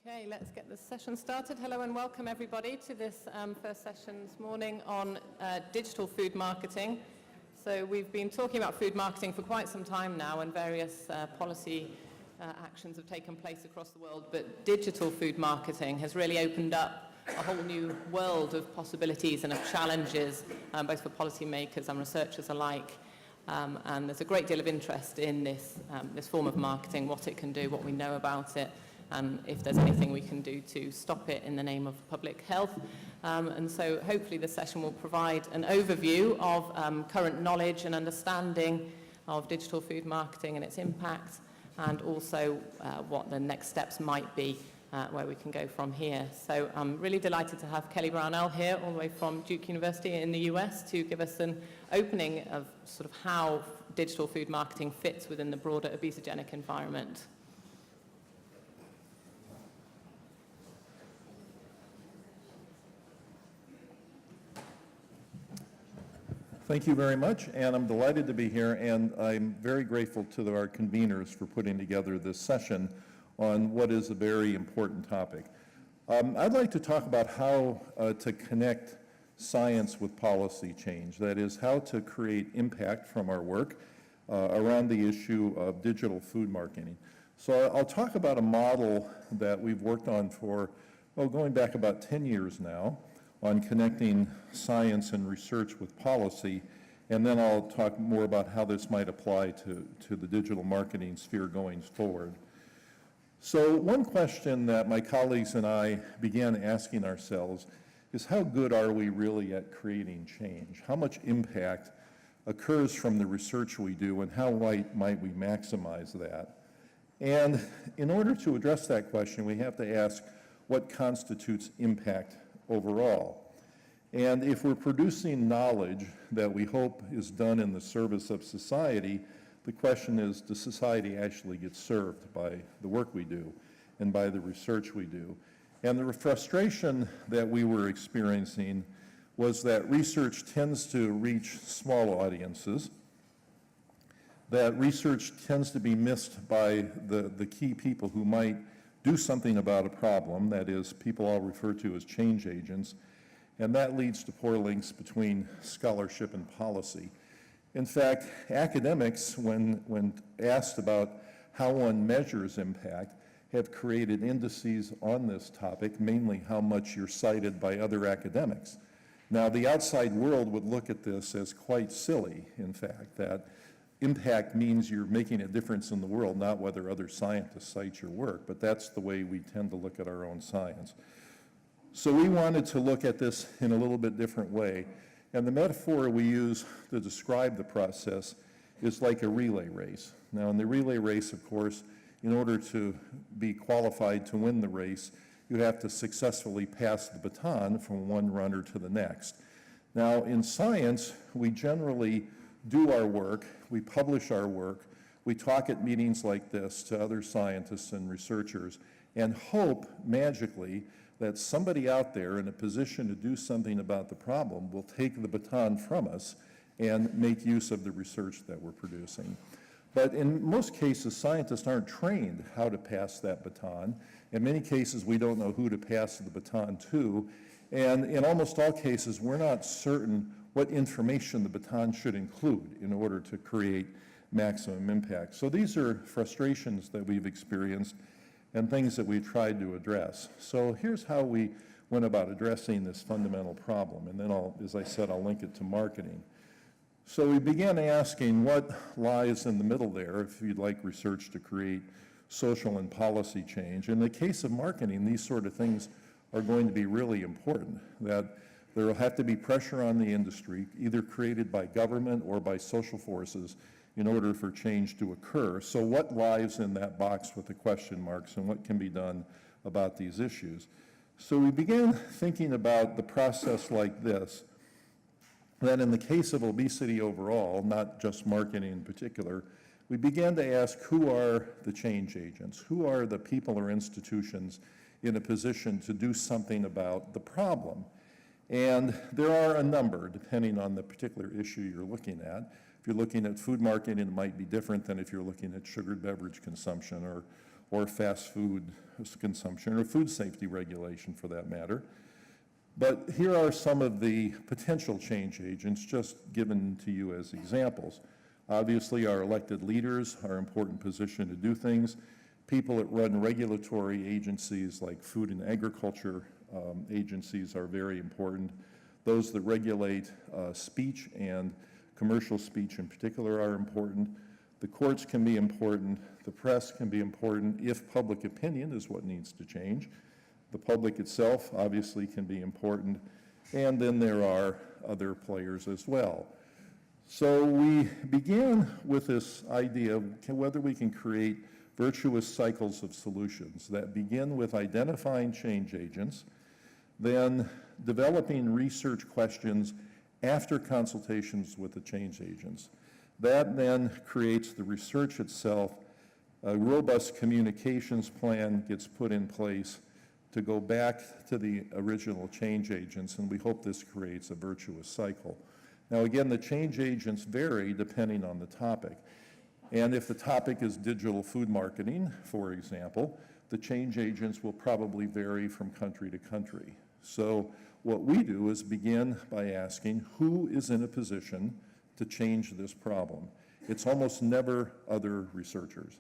Okay, let's get the session started. Hello and welcome everybody to this first session this morning on digital food marketing. So we've been talking about food marketing for quite some time now, and various policy actions have taken place across the world, but digital food marketing has really opened up a whole new world of possibilities and of challenges, both for policymakers and researchers alike. And there's a great deal of interest in this form of marketing, what it can do, what we know about it, and if there's anything we can do to stop it in the name of public health. And so hopefully this session will provide an overview of current knowledge and understanding of digital food marketing and its impact, and also what the next steps might be, where we can go from here. So I'm really delighted to have Kelly Brownell here, all the way from Duke University in the US, to give us an opening of sort of how digital food marketing fits within the broader obesogenic environment. Thank you very much, and I'm delighted to be here, and I'm very grateful to our conveners for putting together this session on what is a very important topic. I'd like to talk about how to connect science with policy change, that is, how to create impact from our work around the issue of digital food marketing. So I'll talk about a model that we've worked on for, going back about 10 years now, on connecting science and research with policy, and then I'll talk more about how this might apply to the digital marketing sphere going forward. So one question that my colleagues and I began asking ourselves is, how good are we really at creating change? How much impact occurs from the research we do, and how might we maximize that? And in order to address that question, we have to ask what constitutes impact overall. And if we're producing knowledge that we hope is done in the service of society, the question is, does society actually get served by the work we do and by the research we do? And the frustration that we were experiencing was that research tends to reach small audiences, that research tends to be missed by the key people who might do something about a problem, that is, people I'll refer to as change agents, and that leads to poor links between scholarship and policy. In fact, academics, when asked about how one measures impact, have created indices on this topic, mainly how much you're cited by other academics. Now, the outside world would look at this as quite silly, in fact, that impact means you're making a difference in the world, not whether other scientists cite your work, but that's the way we tend to look at our own science. So we wanted to look at this in a little bit different way, and the metaphor we use to describe the process is like a relay race. Now, in the relay race, of course, in order to be qualified to win the race, you have to successfully pass the baton from one runner to the next. Now, in science, we generally do our work, we publish our work, we talk at meetings like this to other scientists and researchers, and hope magically that somebody out there in a position to do something about the problem will take the baton from us and make use of the research that we're producing. But in most cases, scientists aren't trained how to pass that baton. In many cases, we don't know who to pass the baton to, and in almost all cases, we're not certain what information the baton should include in order to create maximum impact. So these are frustrations that we've experienced and things that we've tried to address. So here's how we went about addressing this fundamental problem, and then as I said, I'll link it to marketing. So we began asking what lies in the middle there if you'd like research to create social and policy change. In the case of marketing, these sort of things are going to be really important, that there will have to be pressure on the industry, either created by government or by social forces, in order for change to occur. So what lies in that box with the question marks, and what can be done about these issues? So we began thinking about the process like this, that in the case of obesity overall, not just marketing in particular, we began to ask, who are the change agents? Who are the people or institutions in a position to do something about the problem? And there are a number, depending on the particular issue you're looking at. If you're looking at food marketing, it might be different than if you're looking at sugared beverage consumption or fast food consumption, or food safety regulation for that matter. But here are some of the potential change agents just given to you as examples. Obviously, our elected leaders are in an important position to do things. People that run regulatory agencies like food and agriculture agencies are very important. Those that regulate speech and commercial speech in particular are important. The courts can be important. The press can be important if public opinion is what needs to change. The public itself obviously can be important. And then there are other players as well. So we began with this idea of whether we can create virtuous cycles of solutions that begin with identifying change agents, then developing research questions after consultations with the change agents. That then creates the research itself. A robust communications plan gets put in place to go back to the original change agents, and we hope this creates a virtuous cycle. Now again, the change agents vary depending on the topic. And if the topic is digital food marketing, for example, the change agents will probably vary from country to country. So what we do is begin by asking who is in a position to change this problem. It's almost never other researchers,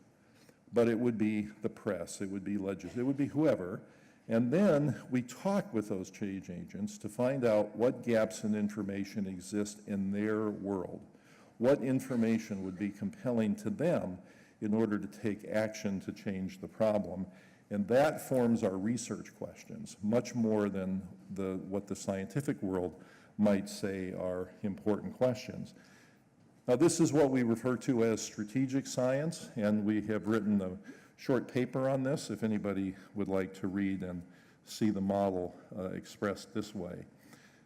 but it would be the press, it would be legislators, it would be whoever. And then we talk with those change agents to find out what gaps in information exist in their world. What information would be compelling to them in order to take action to change the problem. And that forms our research questions, much more than what the scientific world might say are important questions. Now, this is what we refer to as strategic science, and we have written a short paper on this, if anybody would like to read and see the model expressed this way.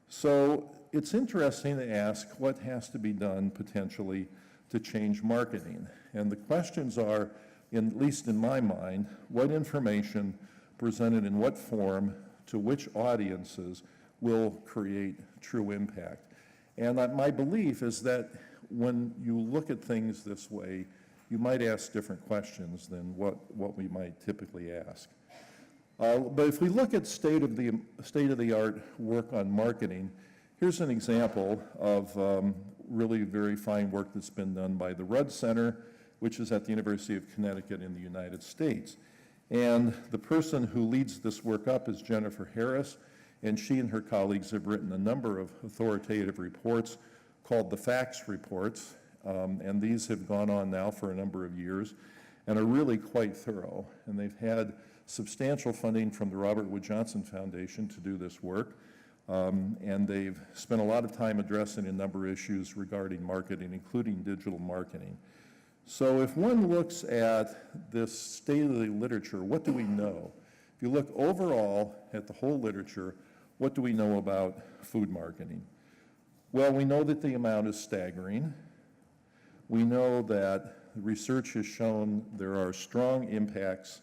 So it's interesting to ask what has to be done potentially to change marketing. And the questions are, at least in my mind, what information presented in what form to which audiences will create true impact. And my belief is that when you look at things this way, you might ask different questions than what we might typically ask. But if we look at state-of-the-art work on marketing, here's an example of really very fine work that's been done by the Rudd Center, which is at the University of Connecticut in the United States. And the person who leads this work up is Jennifer Harris, and she and her colleagues have written a number of authoritative reports called the Facts Reports, and these have gone on now for a number of years and are really quite thorough. And they've had substantial funding from the Robert Wood Johnson Foundation to do this work, and they've spent a lot of time addressing a number of issues regarding marketing, including digital marketing. So if one looks at this state of the literature, what do we know? If you look overall at the whole literature, what do we know about food marketing? Well, we know that the amount is staggering. We know that research has shown there are strong impacts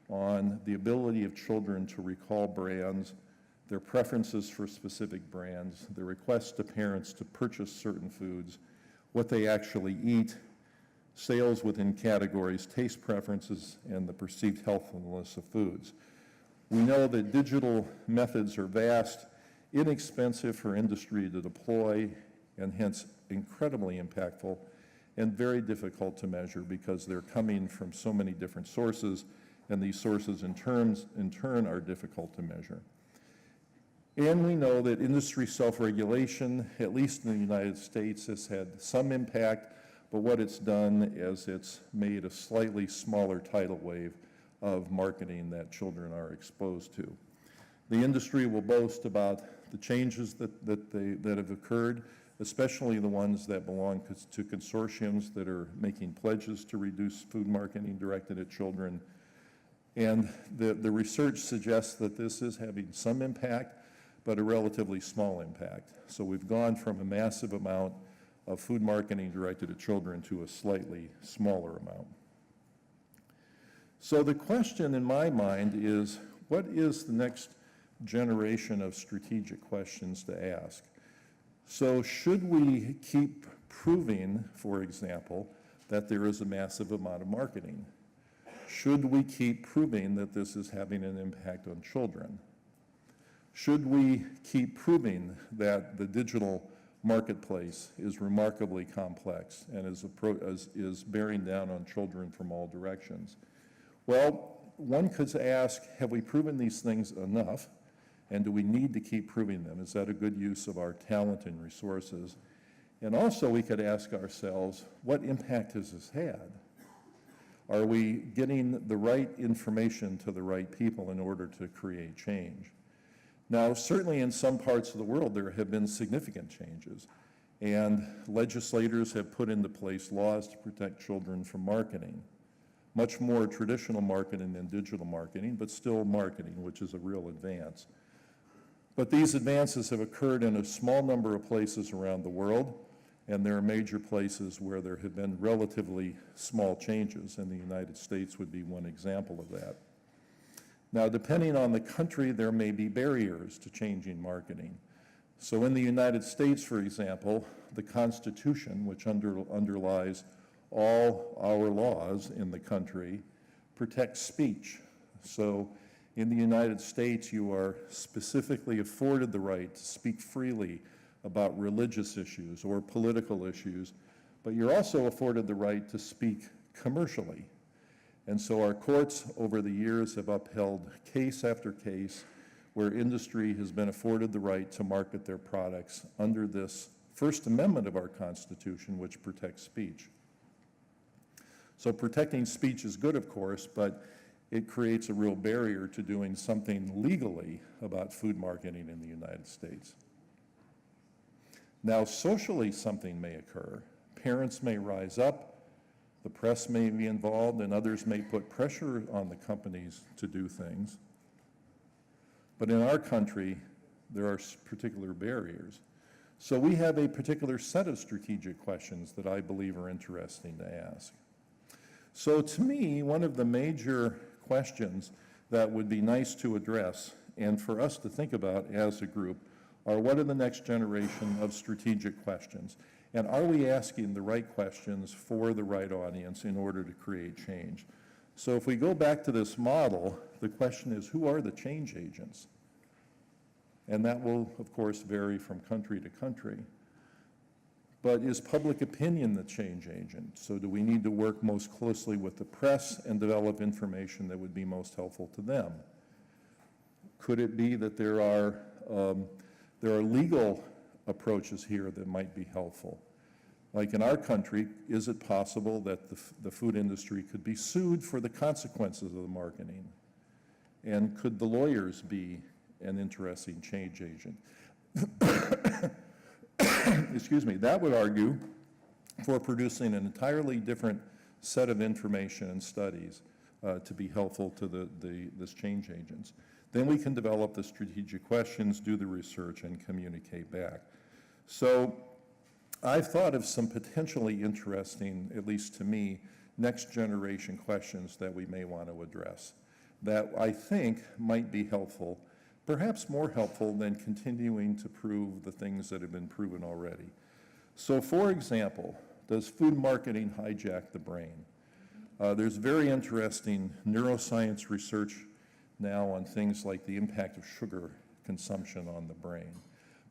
on the ability of children to recall brands, their preferences for specific brands, their requests to parents to purchase certain foods, what they actually eat, sales within categories, taste preferences, and the perceived healthfulness of foods. We know that digital methods are vast, inexpensive for industry to deploy, and hence incredibly impactful and very difficult to measure because they're coming from so many different sources, and these sources in turn are difficult to measure. And we know that industry self-regulation, at least in the United States, has had some impact, but what it's done is it's made a slightly smaller tidal wave of marketing that children are exposed to. The industry will boast about the changes that have occurred, especially the ones that belong to consortiums that are making pledges to reduce food marketing directed at children. And the research suggests that this is having some impact, but a relatively small impact. So we've gone from a massive amount of food marketing directed at children to a slightly smaller amount. So the question in my mind is, what is the next generation of strategic questions to ask? So should we keep proving, for example, that there is a massive amount of marketing? should we keep proving that this is having an impact on children? Should we keep proving that the digital marketplace is remarkably complex and is bearing down on children from all directions? Well, one could ask, have we proven these things enough? And do we need to keep proving them? Is that a good use of our talent and resources? And also we could ask ourselves, what impact has this had? Are we getting the right information to the right people in order to create change? Now, certainly in some parts of the world there have been significant changes, and legislators have put into place laws to protect children from marketing. Much more traditional marketing than digital marketing, but still marketing, which is a real advance. But these advances have occurred in a small number of places around the world, and there are major places where there have been relatively small changes, and the United States would be one example of that. Now, depending on the country, there may be barriers to changing marketing. So in the United States, for example, the Constitution, which underlies all our laws in the country, protects speech. So in the United States, you are specifically afforded the right to speak freely about religious issues or political issues, but you're also afforded the right to speak commercially. And so our courts over the years have upheld case after case where industry has been afforded the right to market their products under this First Amendment of our Constitution, which protects speech. So protecting speech is good, of course, but it creates a real barrier to doing something legally about food marketing in the United States. Now, socially, something may occur. Parents may rise up, the press may be involved, and others may put pressure on the companies to do things. But in our country, there are particular barriers. So we have a particular set of strategic questions that I believe are interesting to ask. So to me, one of the major questions that would be nice to address and for us to think about as a group are, what are the next generation of strategic questions? And are we asking the right questions for the right audience in order to create change? So if we go back to this model, the question is, who are the change agents? And that will, of course, vary from country to country. But is public opinion the change agent? So do we need to work most closely with the press and develop information that would be most helpful to them? Could it be that there are legal approaches here that might be helpful? Like in our country, is it possible that the food industry could be sued for the consequences of the marketing? And could the lawyers be an interesting change agent? Excuse me, that would argue for producing an entirely different set of information and studies to be helpful to this change agents. Then we can develop the strategic questions, do the research, and communicate back. So I've thought of some potentially interesting, at least to me, next generation questions that we may want to address that I think might be helpful, perhaps more helpful than continuing to prove the things that have been proven already. So for example, does food marketing hijack the brain? There's very interesting neuroscience research now on things like the impact of sugar consumption on the brain.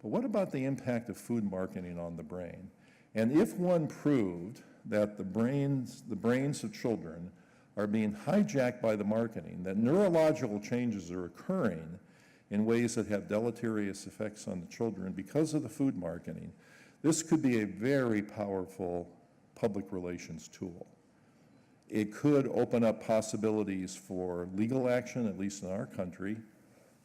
But what about the impact of food marketing on the brain? And if one proved that the brains of children are being hijacked by the marketing, that neurological changes are occurring in ways that have deleterious effects on the children because of the food marketing, this could be a very powerful public relations tool. It could open up possibilities for legal action, at least in our country,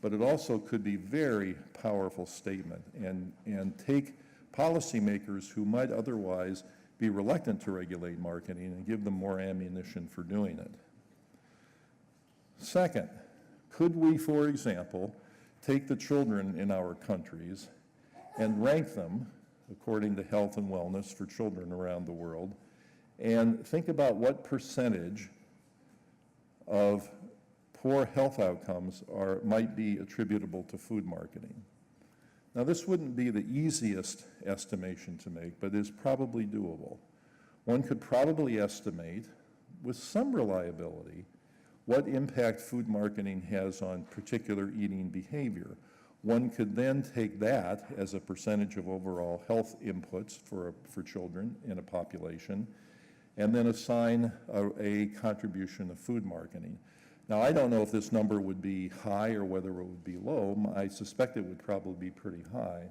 but it also could be a very powerful statement and take policymakers who might otherwise be reluctant to regulate marketing and give them more ammunition for doing it. Second, could we, for example, take the children in our countries and rank them according to health and wellness for children around the world, and think about what percentage of poor health outcomes might be attributable to food marketing. Now, this wouldn't be the easiest estimation to make, but is probably doable. One could probably estimate with some reliability what impact food marketing has on particular eating behavior. One could then take that as a percentage of overall health inputs for children in a population, and then assign a contribution of food marketing. Now, I don't know if this number would be high or whether it would be low. I suspect it would probably be pretty high.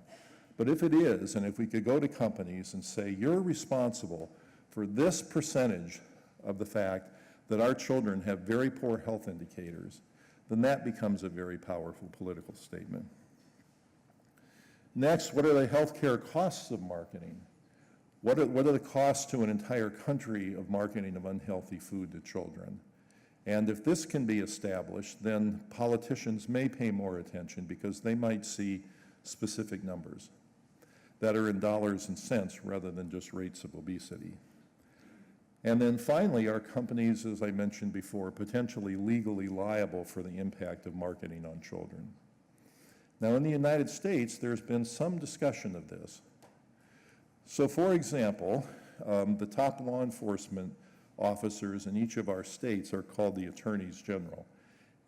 But if it is, and if we could go to companies and say, you're responsible for this percentage of the fact that our children have very poor health indicators, then that becomes a very powerful political statement. Next, what are the healthcare costs of marketing? What are the costs to an entire country of marketing of unhealthy food to children? And if this can be established, then politicians may pay more attention because they might see specific numbers that are in dollars and cents rather than just rates of obesity. And then finally, are companies, as I mentioned before, potentially legally liable for the impact of marketing on children? Now, in the United States, there's been some discussion of this. So, for example, the top law enforcement officers in each of our states are called the attorneys general.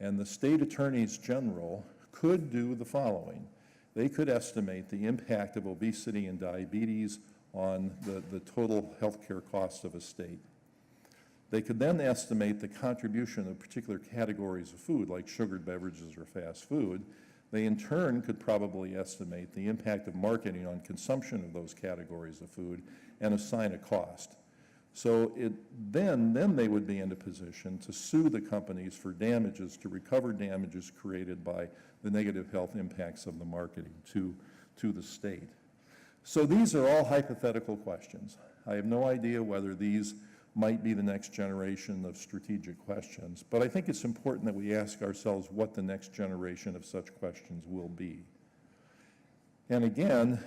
And the state attorneys general could do the following. They could estimate the impact of obesity and diabetes on the total healthcare costs of a state. They could then estimate the contribution of particular categories of food, like sugared beverages or fast food. They in turn could probably estimate the impact of marketing on consumption of those categories of food and assign a cost. So then they would be in a position to sue the companies for damages, to recover damages created by the negative health impacts of the marketing to the state. So these are all hypothetical questions. I have no idea whether these might be the next generation of strategic questions, but I think it's important that we ask ourselves what the next generation of such questions will be. And again,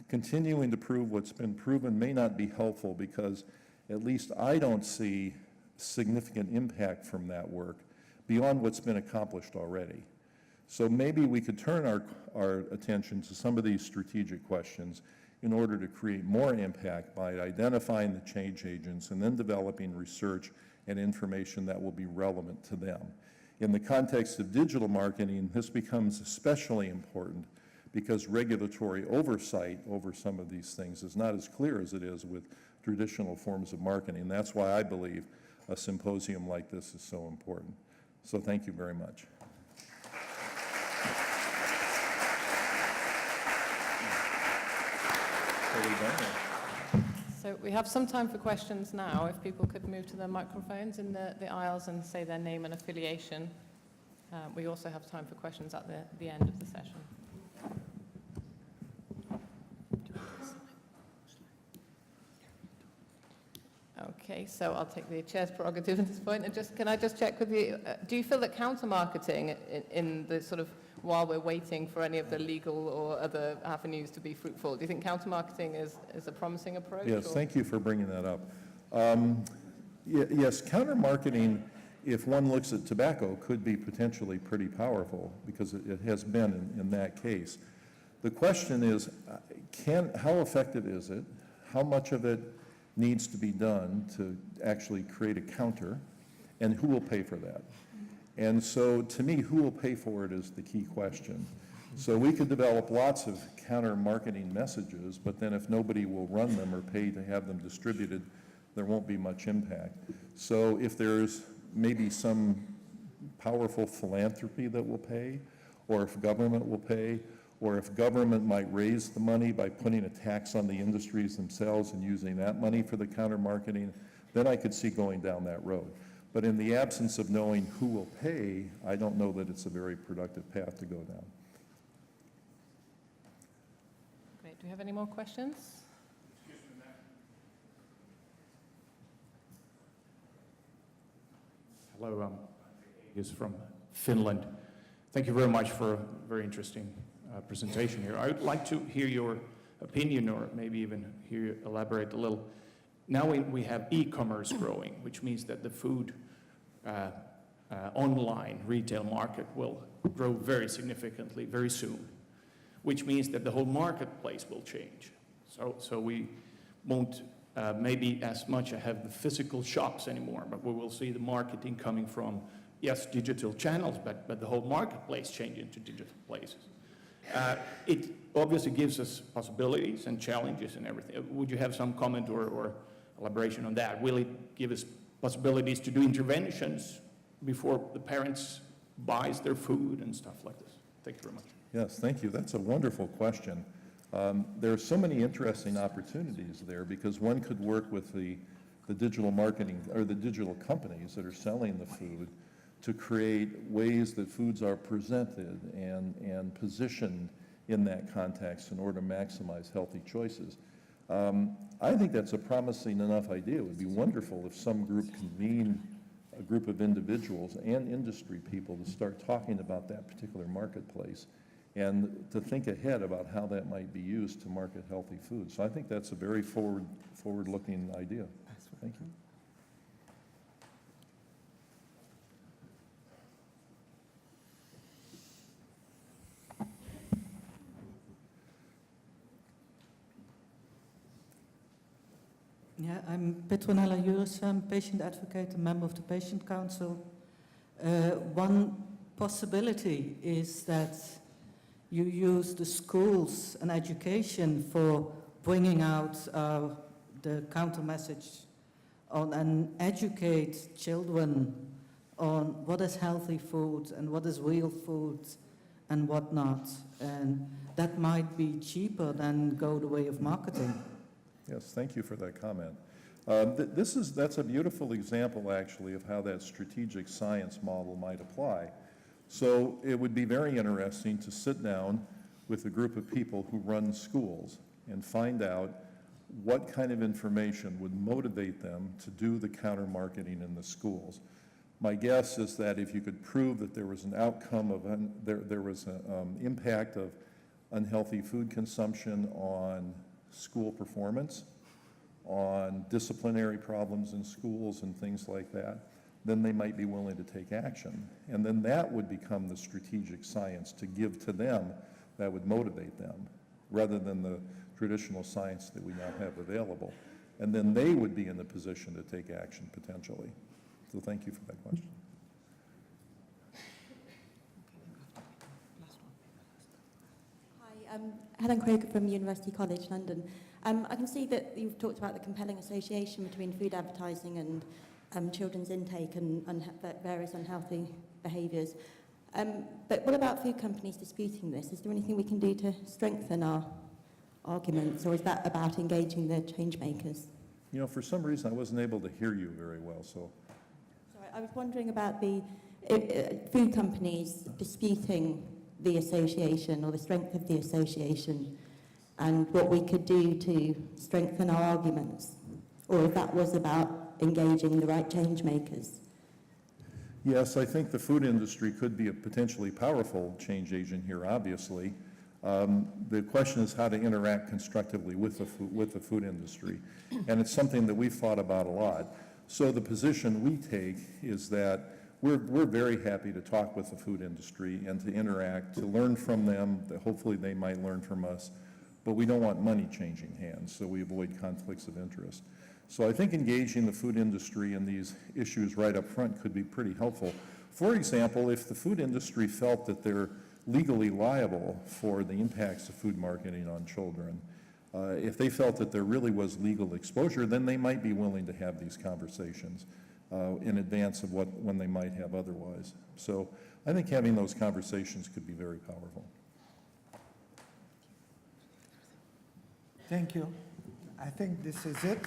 continuing to prove what's been proven may not be helpful because at least I don't see significant impact from that work beyond what's been accomplished already. So maybe we could turn our attention to some of these strategic questions in order to create more impact by identifying the change agents and then developing research and information that will be relevant to them. In the context of digital marketing, this becomes especially important because regulatory oversight over some of these things is not as clear as it is with traditional forms of marketing. That's why I believe a symposium like this is so important. So thank you very much. So we have some time for questions now. If people could move to their microphones in the aisles and say their name and affiliation. We also have time for questions at the end of the session. Okay, so I'll take the chair's prerogative at this point. And can I just check with you, do you feel that counter-marketing in the sort of, while we're waiting for any of the legal or other avenues to be fruitful, do you think counter-marketing is a promising approach? Yes, thank you for bringing that up. Yes, counter-marketing, if one looks at tobacco, could be potentially pretty powerful because it has been in that case. The question is, how effective is it? How much of it needs to be done to actually create a counter, and who will pay for that? And so, to me, who will pay for it is the key question. So we could develop lots of counter-marketing messages, but then if nobody will run them or pay to have them distributed, there won't be much impact. So if there's maybe some powerful philanthropy that will pay, or if government will pay, or if government might raise the money by putting a tax on the industries themselves and using that money for the counter-marketing, then I could see going down that road. But in the absence of knowing who will pay, I don't know that it's a very productive path to go down. Great. Do we have any more questions? Hello, is from Finland. Thank you very much for a very interesting presentation here. I would like to hear your opinion, or maybe even hear you elaborate a little. Now we have e-commerce growing, which means that the food online retail market will grow very significantly very soon, which means that the whole marketplace will change. So we won't maybe as much have the physical shops anymore, but we will see the marketing coming from, yes, digital channels, but the whole marketplace changing to digital places. It obviously gives us possibilities and challenges and everything. Would you have some comment or elaboration on that? Will it give us possibilities to do interventions before the parents buys their food and stuff like this? Thank you very much. Yes, thank you. That's a wonderful question. There are so many interesting opportunities there because one could work with the digital marketing or the digital companies that are selling the food to create ways that foods are presented and positioned in that context in order to maximize healthy choices. I think that's a promising enough idea. It would be wonderful if some group convened a group of individuals and industry people to start talking about that particular marketplace and to think ahead about how that might be used to market healthy food. So I think that's a very forward-looking idea. Thank you. Yeah, I'm Petronella Juris, I'm patient advocate, a member of the Patient Council. One possibility is that you use the schools and education for bringing out the counter message on and educate children on what is healthy food and what is real food and what not. And that might be cheaper than go the way of marketing. Yes, thank you for that comment. That's a beautiful example, actually, of how that strategic science model might apply. So it would be very interesting to sit down with a group of people who run schools and find out what kind of information would motivate them to do the counter marketing in the schools. My guess is that if you could prove that there was an outcome of, there was an impact of unhealthy food consumption on school performance, on disciplinary problems in schools and things like that, then they might be willing to take action. And then that would become the strategic science to give to them that would motivate them, rather than the traditional science that we now have available. And then they would be in the position to take action potentially. So thank you for that question. Hi, I'm Helen Croker from University College London. I can see that you've talked about the compelling association between food advertising and children's intake and various unhealthy behaviours. But what about food companies disputing this? Is there anything we can do to strengthen our arguments, or is that about engaging the change makers? You know, for some reason I wasn't able to hear you very well, so. Sorry, I was wondering about the food companies disputing the association or the strength of the association and what we could do to strengthen our arguments, or if that was about engaging the right change makers. Yes, I think the food industry could be a potentially powerful change agent here, obviously. The question is how to interact constructively with the food industry, and it's something that we've thought about a lot. So the position we take is that we're very happy to talk with the food industry and to interact, to learn from them, that hopefully they might learn from us, but we don't want money changing hands, so we avoid conflicts of interest. So I think engaging the food industry in these issues right up front could be pretty helpful. For example, if the food industry felt that they're legally liable for the impacts of food marketing on children, if they felt that there really was legal exposure, then they might be willing to have these conversations in advance of when they might have otherwise. So I think having those conversations could be very powerful. Thank you. I think this is it.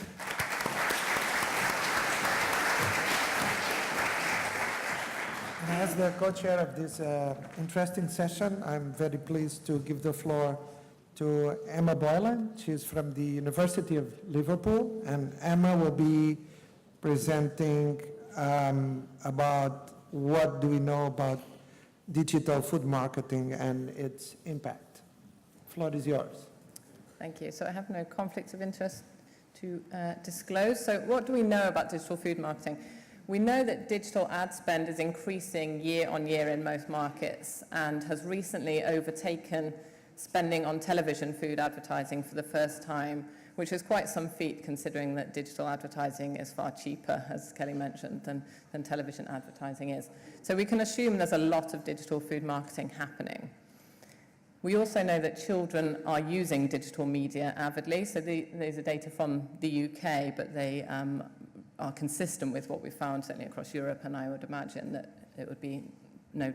And as the co-chair of this interesting session, I'm very pleased to give the floor to Emma Boylan. She's from the University of Liverpool, and Emma will be presenting about what do we know about digital food marketing and its impact. The floor is yours. Thank you. So I have no conflict of interest to disclose. So what do we know about digital food marketing? We know that digital ad spend is increasing year on year in most markets and has recently overtaken spending on television food advertising for the first time, which is quite some feat considering that digital advertising is far cheaper, as Kelly mentioned, than television advertising is. So we can assume there's a lot of digital food marketing happening. We also know that children are using digital media avidly. So these are data from the UK, but they are consistent with what we found certainly across Europe, and I would imagine that it would be no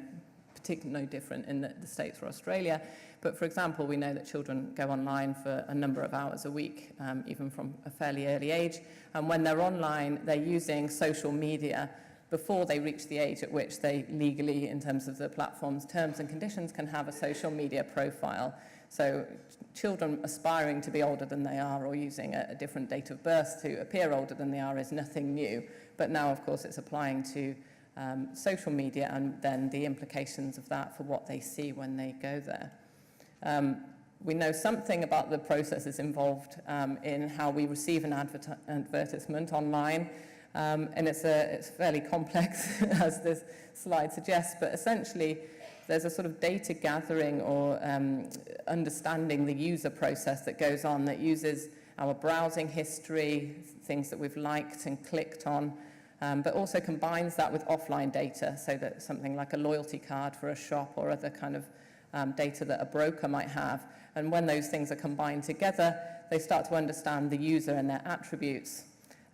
different in the States or Australia. But for example, we know that children go online for a number of hours a week, even from a fairly early age. And when they're online, they're using social media before they reach the age at which they legally, in terms of the platform's terms and conditions, can have a social media profile. So children aspiring to be older than they are or using a different date of birth to appear older than they are is nothing new. But now, of course, it's applying to social media and then the implications of that for what they see when they go there. We know something about the processes involved in how we receive an advertisement online. And it's fairly complex, as this slide suggests, but essentially there's a sort of data gathering or understanding the user process that goes on that uses our browsing history, things that we've liked and clicked on, but also combines that with offline data, so that something like a loyalty card for a shop or other kind of data that a broker might have. And when those things are combined together, they start to understand the user and their attributes.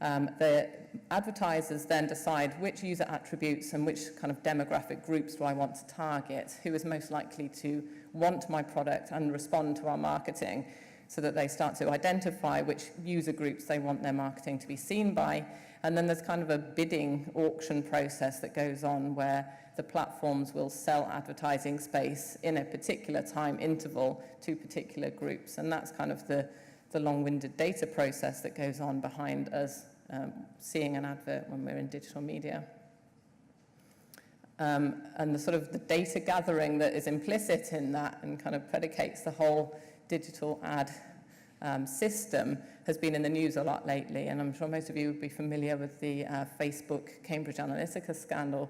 The advertisers then decide which user attributes and which kind of demographic groups do I want to target, who is most likely to want my product and respond to our marketing, so that they start to identify which user groups they want their marketing to be seen by. And then there's kind of a bidding auction process that goes on where the platforms will sell advertising space in a particular time interval to particular groups. And that's kind of the long-winded data process that goes on behind us seeing an advert when we're in digital media. And the sort of the data gathering that is implicit in that and kind of predicates the whole digital ad system has been in the news a lot lately, and I'm sure most of you would be familiar with the Facebook Cambridge Analytica scandal.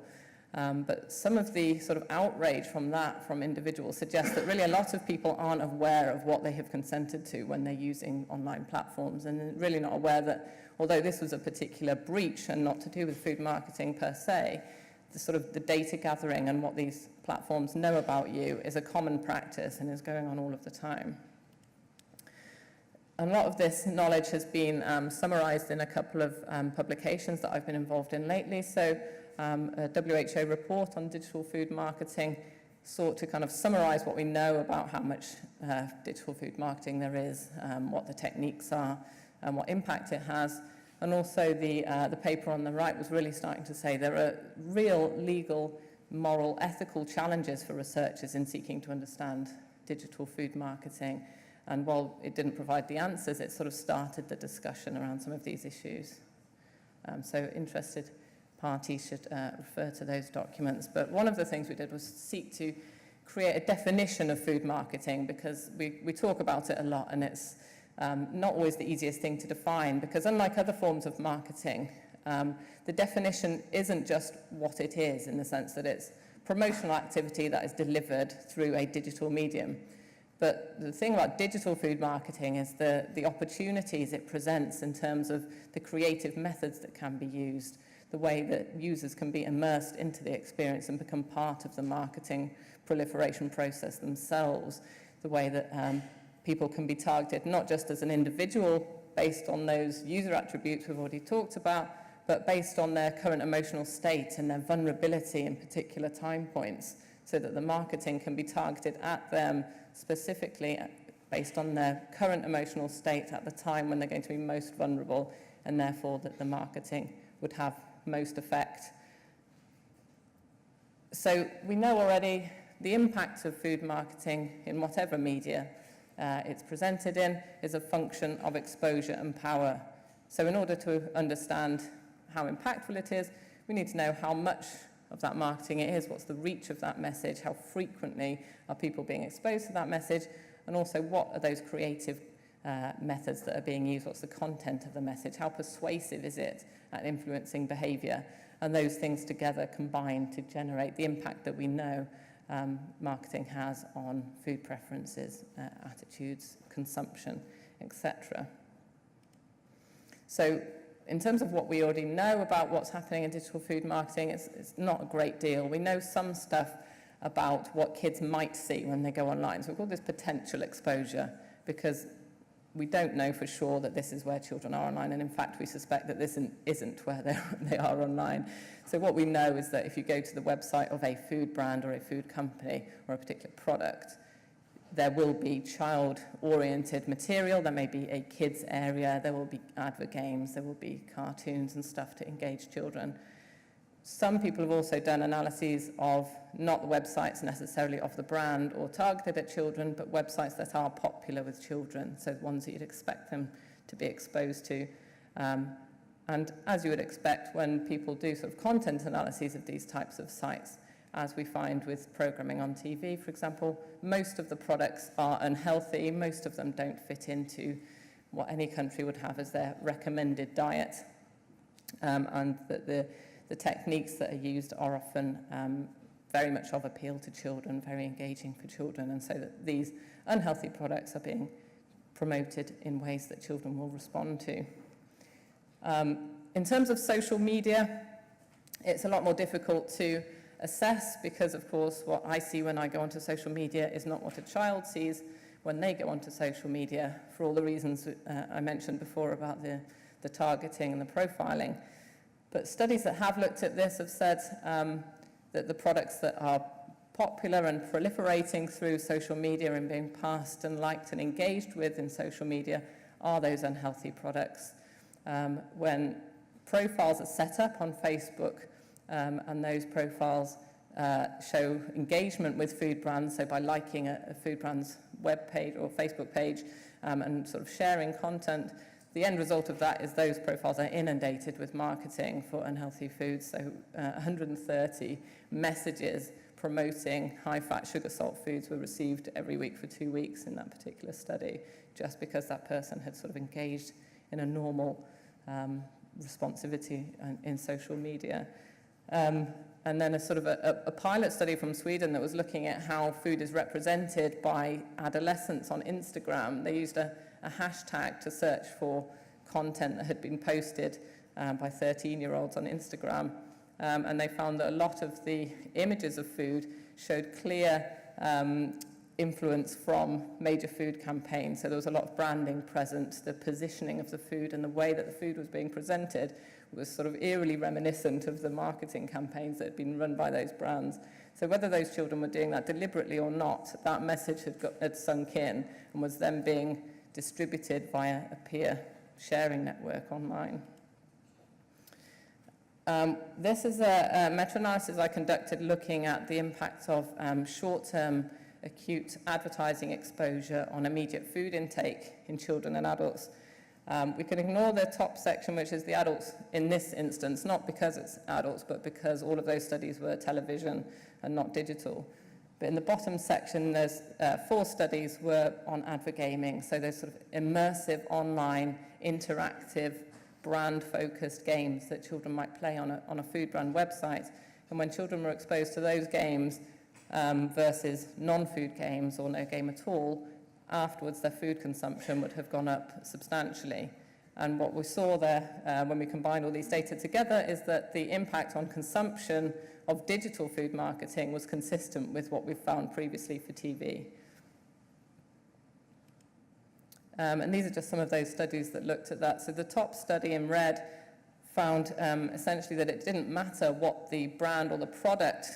But some of the sort of outrage from that, from individuals, suggests that really a lot of people aren't aware of what they have consented to when they're using online platforms, and really not aware that although this was a particular breach and not to do with food marketing per se, the sort of the data gathering and what these platforms know about you is a common practice and is going on all of the time. And a lot of this knowledge has been summarized in a couple of publications that I've been involved in lately. So a WHO report on digital food marketing sought to kind of summarize what we know about how much digital food marketing there is, what the techniques are, and what impact it has. And also the paper on the right was really starting to say there are real legal, moral, ethical challenges for researchers in seeking to understand digital food marketing. And while it didn't provide the answers, it sort of started the discussion around some of these issues. So interested parties should refer to those documents. But one of the things we did was seek to create a definition of food marketing, because we talk about it a lot, and it's not always the easiest thing to define, because unlike other forms of marketing, the definition isn't just what it is, in the sense that it's promotional activity that is delivered through a digital medium. But the thing about digital food marketing is the opportunities it presents in terms of the creative methods that can be used, the way that users can be immersed into the experience and become part of the marketing proliferation process themselves, the way that people can be targeted, not just as an individual based on those user attributes we've already talked about, but based on their current emotional state and their vulnerability in particular time points, so that the marketing can be targeted at them specifically based on their current emotional state at the time when they're going to be most vulnerable, and therefore that the marketing would have most effect. So we know already the impact of food marketing in whatever media it's presented in is a function of exposure and power. So in order to understand how impactful it is, we need to know how much of that marketing it is, what's the reach of that message, how frequently are people being exposed to that message, and also what are those creative methods that are being used, what's the content of the message, how persuasive is it at influencing behavior, and those things together combine to generate the impact that we know marketing has on food preferences, attitudes, consumption, etc. So in terms of what we already know about what's happening in digital food marketing, it's not a great deal. We know some stuff about what kids might see when they go online. So we call this potential exposure, because we don't know for sure that this is where children are online, and in fact we suspect that this isn't where they are online. So what we know is that if you go to the website of a food brand or a food company or a particular product, there will be child-oriented material, there may be a kids area, there will be advert games, there will be cartoons and stuff to engage children. Some people have also done analyses of not the websites necessarily of the brand or targeted at children, but websites that are popular with children, so ones that you'd expect them to be exposed to. And as you would expect, when people do sort of content analyses of these types of sites, as we find with programming on TV, for example, most of the products are unhealthy, most of them don't fit into what any country would have as their recommended diet, and that the techniques that are used are often very much of appeal to children, very engaging for children, and so that these unhealthy products are being promoted in ways that children will respond to. In terms of social media, it's a lot more difficult to assess because, of course, what I see when I go onto social media is not what a child sees when they go onto social media, for all the reasons I mentioned before about the targeting and the profiling. But studies that have looked at this have said that the products that are popular and proliferating through social media and being passed and liked and engaged with in social media are those unhealthy products. When profiles are set up on Facebook and those profiles show engagement with food brands, so by liking a food brand's web page or Facebook page and sort of sharing content, the end result of that is those profiles are inundated with marketing for unhealthy foods. So 130 messages promoting high-fat, sugar-salt foods were received every week for 2 weeks in that particular study, just because that person had sort of engaged in a normal responsivity in social media. And then a sort of a pilot study from Sweden that was looking at how food is represented by adolescents on Instagram. They used a hashtag to search for content that had been posted by 13-year-olds on Instagram. And they found that a lot of the images of food showed clear influence from major food campaigns. So there was a lot of branding present. The positioning of the food and the way that the food was being presented was sort of eerily reminiscent of the marketing campaigns that had been run by those brands. So whether those children were doing that deliberately or not, that message had sunk in and was then being distributed via a peer sharing network online. This is a meta-analysis I conducted looking at the impact of short-term acute advertising exposure on immediate food intake in children and adults. We can ignore the top section, which is the adults in this instance, not because it's adults, but because all of those studies were television and not digital. But in the bottom section, there's 4 studies were on advert gaming. So there's sort of immersive, online, interactive, brand-focused games that children might play on a food brand website. And when children were exposed to those games versus non-food games or no game at all, afterwards their food consumption would have gone up substantially. And what we saw there when we combined all these data together is that the impact on consumption of digital food marketing was consistent with what we found previously for TV. And these are just some of those studies that looked at that. So the top study in red found essentially that it didn't matter what the brand or the product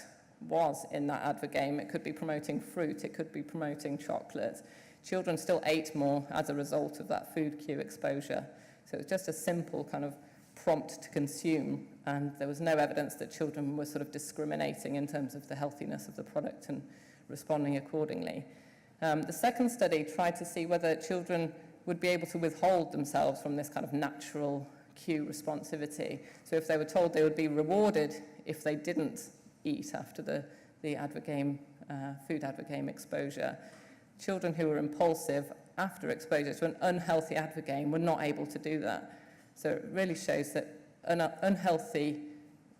was in that advert game. It could be promoting fruit, it could be promoting chocolate. Children still ate more as a result of that food cue exposure. So it was just a simple kind of prompt to consume, and there was no evidence that children were sort of discriminating in terms of the healthiness of the product and responding accordingly. The second study tried to see whether children would be able to withhold themselves from this kind of natural cue responsivity. So if they were told they would be rewarded if they didn't eat after the advert game, food advert game exposure, children who were impulsive after exposure to an unhealthy advert game were not able to do that. So it really shows that unhealthy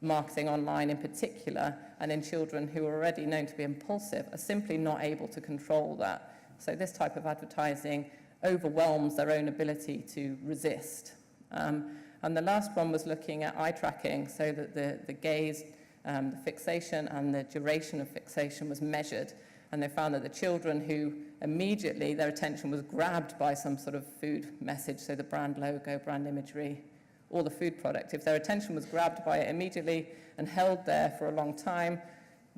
marketing online in particular, and in children who are already known to be impulsive, are simply not able to control that. So this type of advertising overwhelms their own ability to resist. And the last one was looking at eye tracking, so that the gaze, the fixation and the duration of fixation was measured. And they found that the children who immediately their attention was grabbed by some sort of food message, so the brand logo, brand imagery, or the food product, if their attention was grabbed by it immediately and held there for a long time,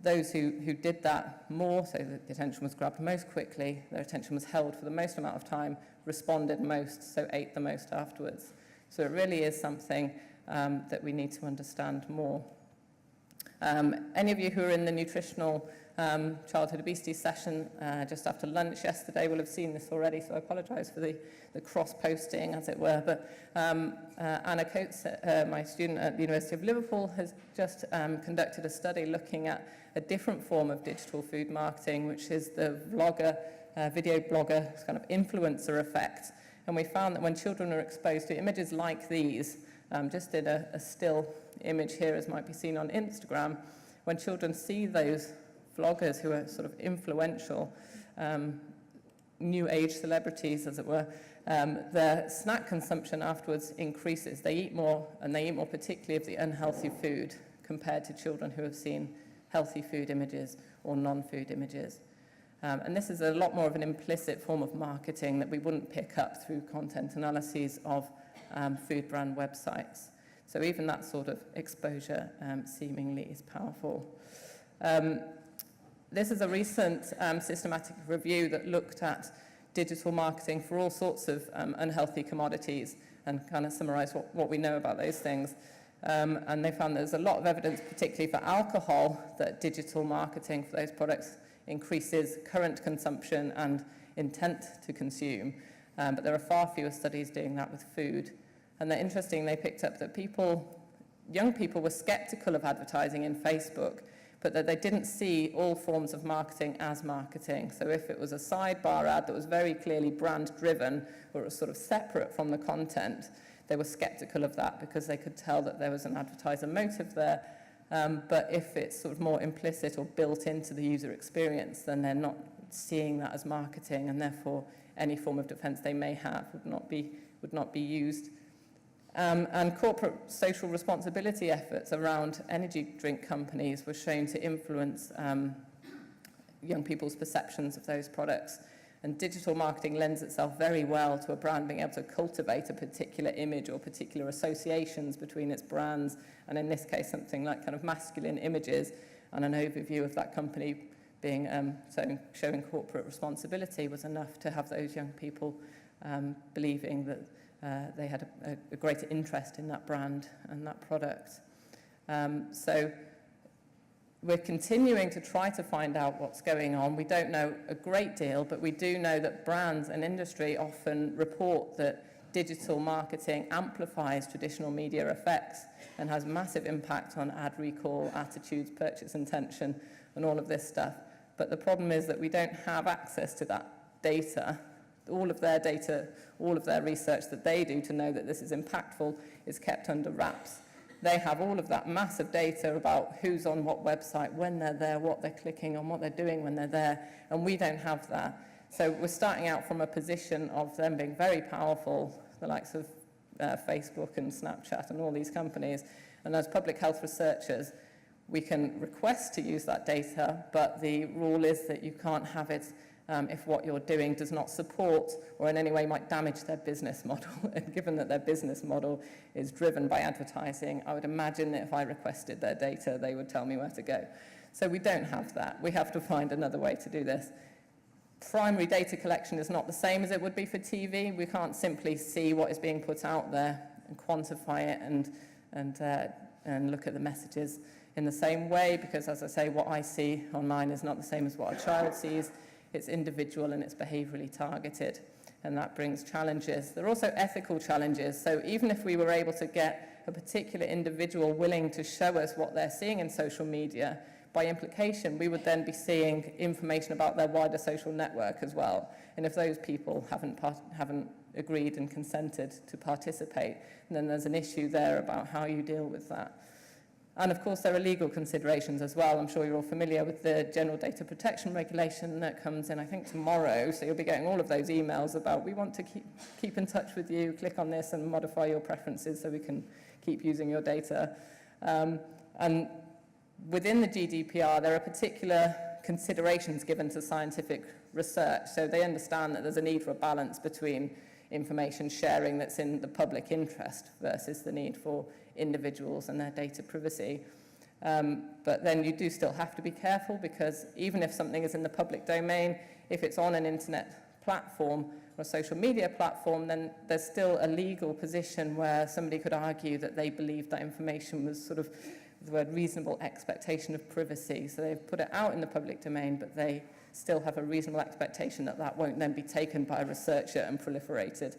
those who did that more, so that the attention was grabbed most quickly, their attention was held for the most amount of time, responded most, so ate the most afterwards. So it really is something that we need to understand more. Any of you who are in the nutritional childhood obesity session just after lunch yesterday will have seen this already, so I apologise for the cross-posting, as it were. But Anna Coates, my student at the University of Liverpool, has just conducted a study looking at a different form of digital food marketing, which is the vlogger, video blogger kind of influencer effect. And we found that when children are exposed to images like these, just did a still image here, as might be seen on Instagram, when children see those vloggers who are sort of influential, new age celebrities, as it were, their snack consumption afterwards increases. They eat more, and they eat more particularly of the unhealthy food compared to children who have seen healthy food images or non-food images. And this is a lot more of an implicit form of marketing that we wouldn't pick up through content analyses of food brand websites. So even that sort of exposure seemingly is powerful. This is a recent systematic review that looked at digital marketing for all sorts of unhealthy commodities and kind of summarised what we know about those things. And they found there's a lot of evidence, particularly for alcohol, that digital marketing for those products increases current consumption and intent to consume. But there are far fewer studies doing that with food. And they're interesting, they picked up that young people were skeptical of advertising in Facebook, but that they didn't see all forms of marketing as marketing. So if it was a sidebar ad that was very clearly brand driven, or it was sort of separate from the content, they were skeptical of that because they could tell that there was an advertiser motive there. But if it's sort of more implicit or built into the user experience, then they're not seeing that as marketing, and therefore any form of defense they may have would not be used. And corporate social responsibility efforts around energy drink companies were shown to influence young people's perceptions of those products. And digital marketing lends itself very well to a brand being able to cultivate a particular image or particular associations between its brands, and in this case something like kind of masculine images, and an overview of that company being showing corporate responsibility was enough to have those young people believing that they had a greater interest in that brand and that product. So we're continuing to try to find out what's going on. We don't know a great deal, but we do know that brands and industry often report that digital marketing amplifies traditional media effects and has massive impact on ad recall, attitudes, purchase intention, and all of this stuff. But the problem is that we don't have access to that data. All of their data, all of their research that they do to know that this is impactful is kept under wraps. They have all of that massive data about who's on what website, when they're there, what they're clicking on, what they're doing when they're there, and we don't have that. So we're starting out from a position of them being very powerful, the likes of Facebook and Snapchat and all these companies, and as public health researchers, we can request to use that data, but the rule is that you can't have it if what you're doing does not support or in any way might damage their business model. And given that their business model is driven by advertising, I would imagine that if I requested their data, they would tell me where to go. So we don't have that. We have to find another way to do this. Primary data collection is not the same as it would be for TV. We can't simply see what is being put out there and quantify it and look at the messages in the same way, because, as I say, what I see online is not the same as what a child sees. It's individual and it's behaviourally targeted, and that brings challenges. There are also ethical challenges. So even if we were able to get a particular individual willing to show us what they're seeing in social media, by implication, we would then be seeing information about their wider social network as well. And if those people haven't agreed and consented to participate, then there's an issue there about how you deal with that. And of course, there are legal considerations as well. I'm sure you're all familiar with the General Data Protection Regulation that comes in, I think, tomorrow. So you'll be getting all of those emails about, we want to keep in touch with you, click on this and modify your preferences so we can keep using your data. And within the GDPR, there are particular considerations given to scientific research. So they understand that there's a need for a balance between information sharing that's in the public interest versus the need for individuals and their data privacy. But then you do still have to be careful, because even if something is in the public domain, if it's on an internet platform or a social media platform, then there's still a legal position where somebody could argue that they believed that information was sort of the word reasonable expectation of privacy. So they've put it out in the public domain, but they still have a reasonable expectation that that won't then be taken by a researcher and proliferated.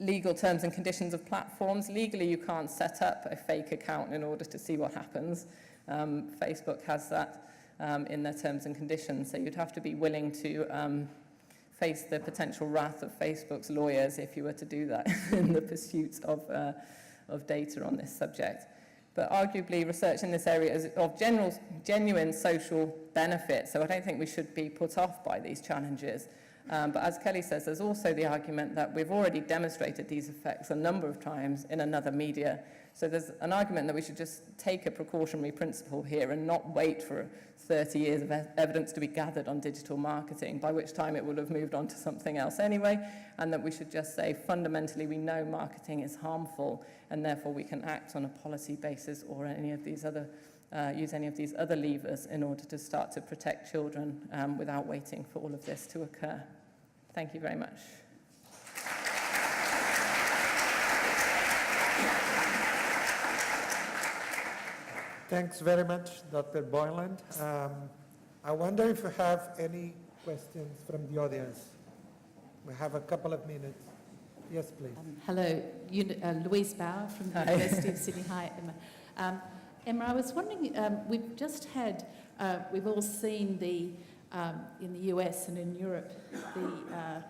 Legal terms and conditions of platforms. Legally, you can't set up a fake account in order to see what happens. Facebook has that in their terms and conditions, so you'd have to be willing to face the potential wrath of Facebook's lawyers if you were to do that in the pursuit of data on this subject. But arguably, research in this area is of genuine social benefit, so I don't think we should be put off by these challenges. But as Kelly says, there's also the argument that we've already demonstrated these effects a number of times in another media. So there's an argument that we should just take a precautionary principle here and not wait for 30 years of evidence to be gathered on digital marketing, by which time it would have moved on to something else anyway, and that we should just say fundamentally we know marketing is harmful, and therefore we can act on a policy basis or any of these other use any of these other levers in order to start to protect children without waiting for all of this to occur. Thank you very much. Thanks very much, Dr. Boyland. I wonder if you have any questions from the audience. We have a couple of minutes. Yes, please. Hello, Louise Bauer from the University of Sydney. Hi, Emma. Emma, I was wondering, we've just had, we've all seen the, in the US and in Europe, the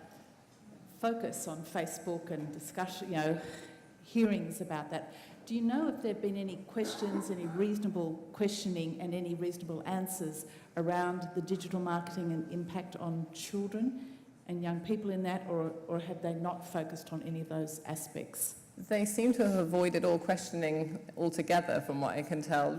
focus on Facebook and discussion, hearings about that. Do you know if there have been any questions, any reasonable questioning and any reasonable answers around the digital marketing and impact on children and young people in that, or have they not focused on any of those aspects? They seem to have avoided all questioning altogether, from what I can tell.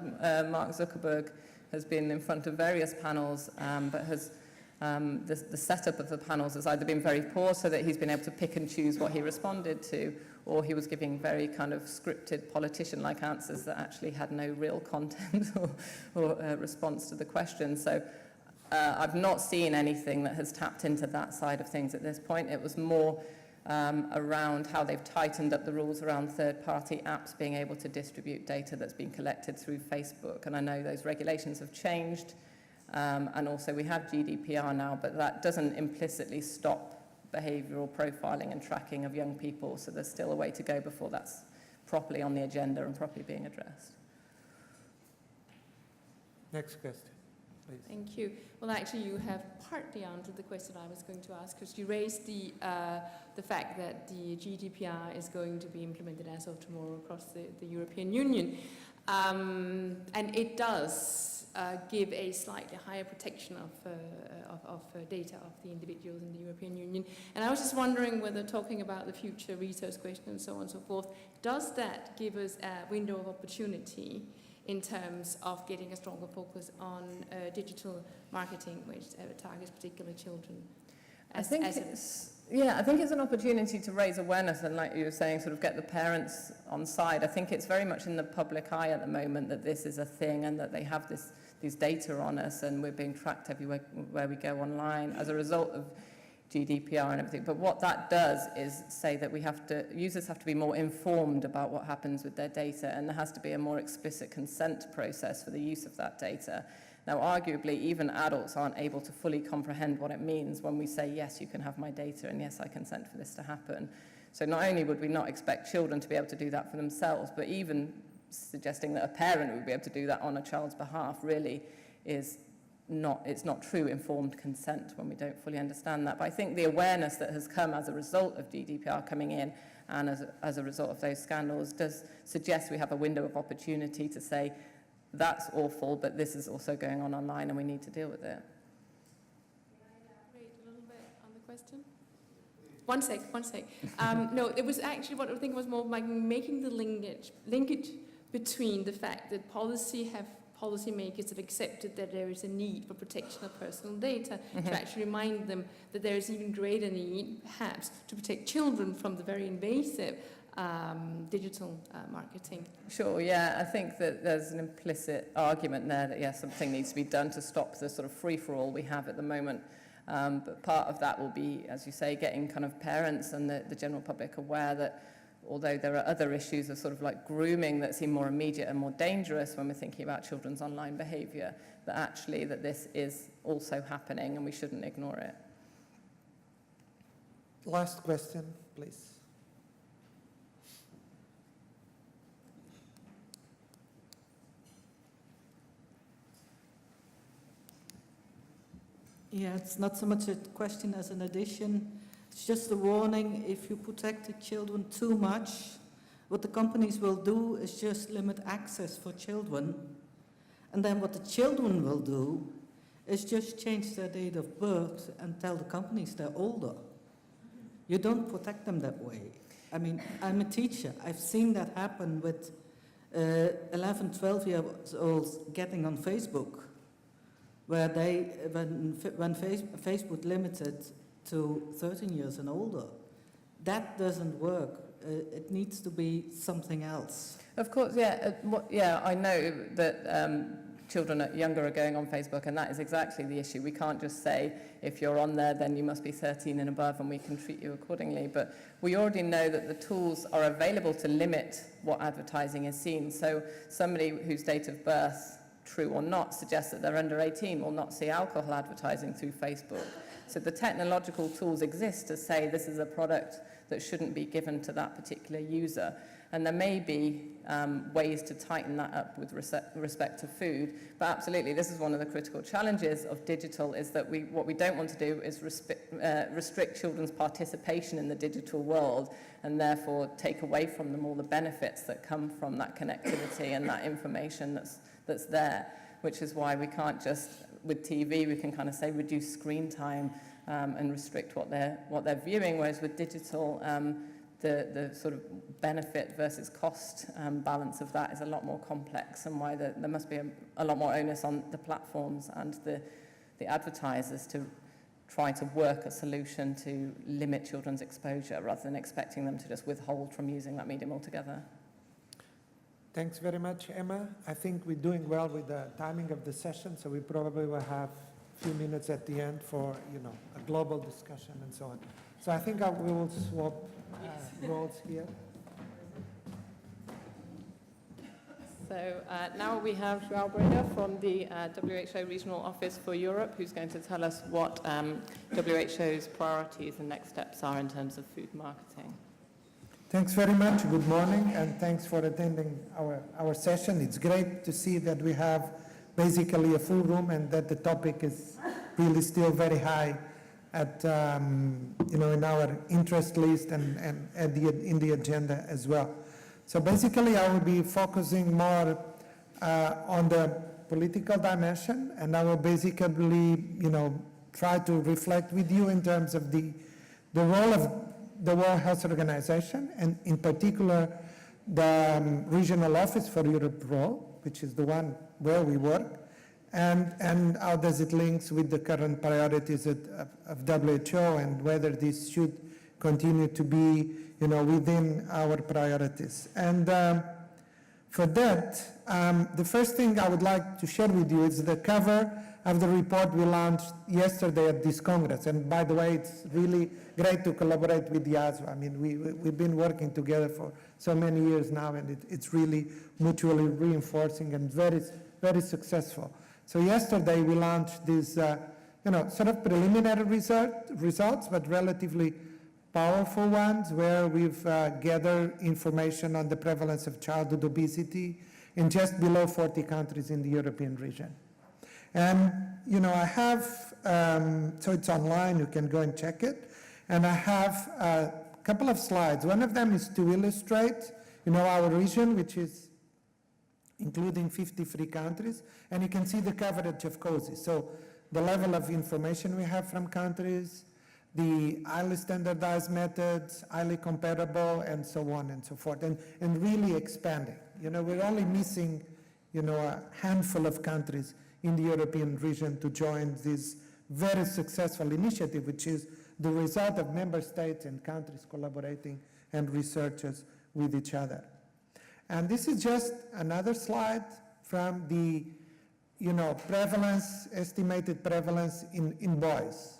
Mark Zuckerberg has been in front of various panels, but has the setup of the panels has either been very poor, so that he's been able to pick and choose what he responded to, or he was giving very kind of scripted politician-like answers that actually had no real content or response to the question. So I've not seen anything that has tapped into that side of things at this point. It was more around how they've tightened up the rules around third-party apps being able to distribute data that's been collected through Facebook. And I know those regulations have changed, and also we have GDPR now, but that doesn't implicitly stop behavioural profiling and tracking of young people, so there's still a way to go before that's properly on the agenda and properly being addressed. Next question, please. Thank you. Well, actually, you have partly answered the question I was going to ask, because you raised the fact that the GDPR is going to be implemented as of tomorrow across the European Union. And it does give a slightly higher protection of data of the individuals in the European Union. And I was just wondering whether, talking about the future research question and so on and so forth, does that give us a window of opportunity in terms of getting a stronger focus on digital marketing, which targets particularly children? I think it's an opportunity to raise awareness and, like you were saying, sort of get the parents on side. I think it's very much in the public eye at the moment that this is a thing and that they have these data on us and we're being tracked everywhere where we go online as a result of GDPR and everything. But what that does is say that users have to be more informed about what happens with their data, and there has to be a more explicit consent process for the use of that data. Now, arguably, even adults aren't able to fully comprehend what it means when we say, yes, you can have my data, and yes, I consent for this to happen. So not only would we not expect children to be able to do that for themselves, but even suggesting that a parent would be able to do that on a child's behalf really is it's not true informed consent when we don't fully understand that. But I think the awareness that has come as a result of GDPR coming in and as a result of those scandals, does suggest we have a window of opportunity to say, that's awful, but this is also going on online and we need to deal with it. Can I elaborate a little bit on the question? One sec. No, it was actually what I think was more like making the linkage between the fact that policymakers have accepted that there is a need for protection of personal data, to actually remind them that there is even greater need, perhaps, to protect children from the very invasive digital marketing. Sure, yeah, I think that there's an implicit argument there that, yes, something needs to be done to stop the sort of free-for-all we have at the moment. But part of that will be, as you say, getting kind of parents and the general public aware that although there are other issues of sort of like grooming that seem more immediate and more dangerous when we're thinking about children's online behaviour, that actually that this is also happening and we shouldn't ignore it. Last question, please. Yeah, it's not so much a question as an addition. It's just a warning. If you protect the children too much, what the companies will do is just limit access for children. And then what the children will do is just change their date of birth and tell the companies they're older. You don't protect them that way. I mean, I'm a teacher. I've seen that happen with 11, 12-year-olds getting on Facebook, where when Facebook limited to 13 years and older. That doesn't work. It needs to be something else. Of course, yeah. I know that children younger are going on Facebook, and that is exactly the issue. We can't just say, if you're on there, then you must be 13 and above, and we can treat you accordingly. But we already know that the tools are available to limit what advertising is seen. So somebody whose date of birth, true or not, suggests that they're under 18 will not see alcohol advertising through Facebook. So the technological tools exist to say this is a product that shouldn't be given to that particular user. And there may be ways to tighten that up with respect to food. But absolutely, this is one of the critical challenges of digital, is that what we don't want to do is restrict children's participation in the digital world and therefore take away from them all the benefits that come from that connectivity and that information that's there, which is why we can't just, with TV, we can kind of say reduce screen time and restrict what they're viewing, whereas with digital, the sort of benefit versus cost balance of that is a lot more complex, and why there must be a lot more onus on the platforms and the advertisers to try to work a solution to limit children's exposure rather than expecting them to just withhold from using that medium altogether. Thanks very much, Emma. I think we're doing well with the timing of the session, so we probably will have a few minutes at the end for, a global discussion and so on. So I think we will swap roles here. So now we have João Breda from the WHO Regional Office for Europe, who's going to tell us what WHO's priorities and next steps are in terms of food marketing. Thanks very much. Good morning, and thanks for attending our session. It's great to see that we have basically a full room and that the topic is really still very high at in our interest list and in the agenda as well. So basically, I will be focusing more on the political dimension, and I will basically try to reflect with you in terms of the role of the World Health Organization, and in particular the Regional Office for Europe role, which is the one where we work, and how does it links with the current priorities of WHO, and whether this should continue to be within our priorities. And for that, the first thing I would like to share with you is the cover of the report we launched yesterday at this Congress. And by the way, it's really great to collaborate with EASO. I mean, we've been working together for so many years now, and it's really mutually reinforcing and very, very successful. So yesterday we launched these, sort of preliminary results, but relatively powerful ones, where we've gathered information on the prevalence of childhood obesity in just below 40 countries in the European region. And, I have, so it's online, you can go and check it. And I have couple of slides. One of them is to illustrate, our region, which is including 53 countries, and you can see the coverage of causes. So the level of information we have from countries, the highly standardized methods, highly comparable, and so on and so forth, and really expanding. We're only missing, a handful of countries in the European region to join this very successful initiative, which is the result of member states and countries collaborating and researchers with each other. And this is just another slide from the, prevalence, estimated prevalence in boys.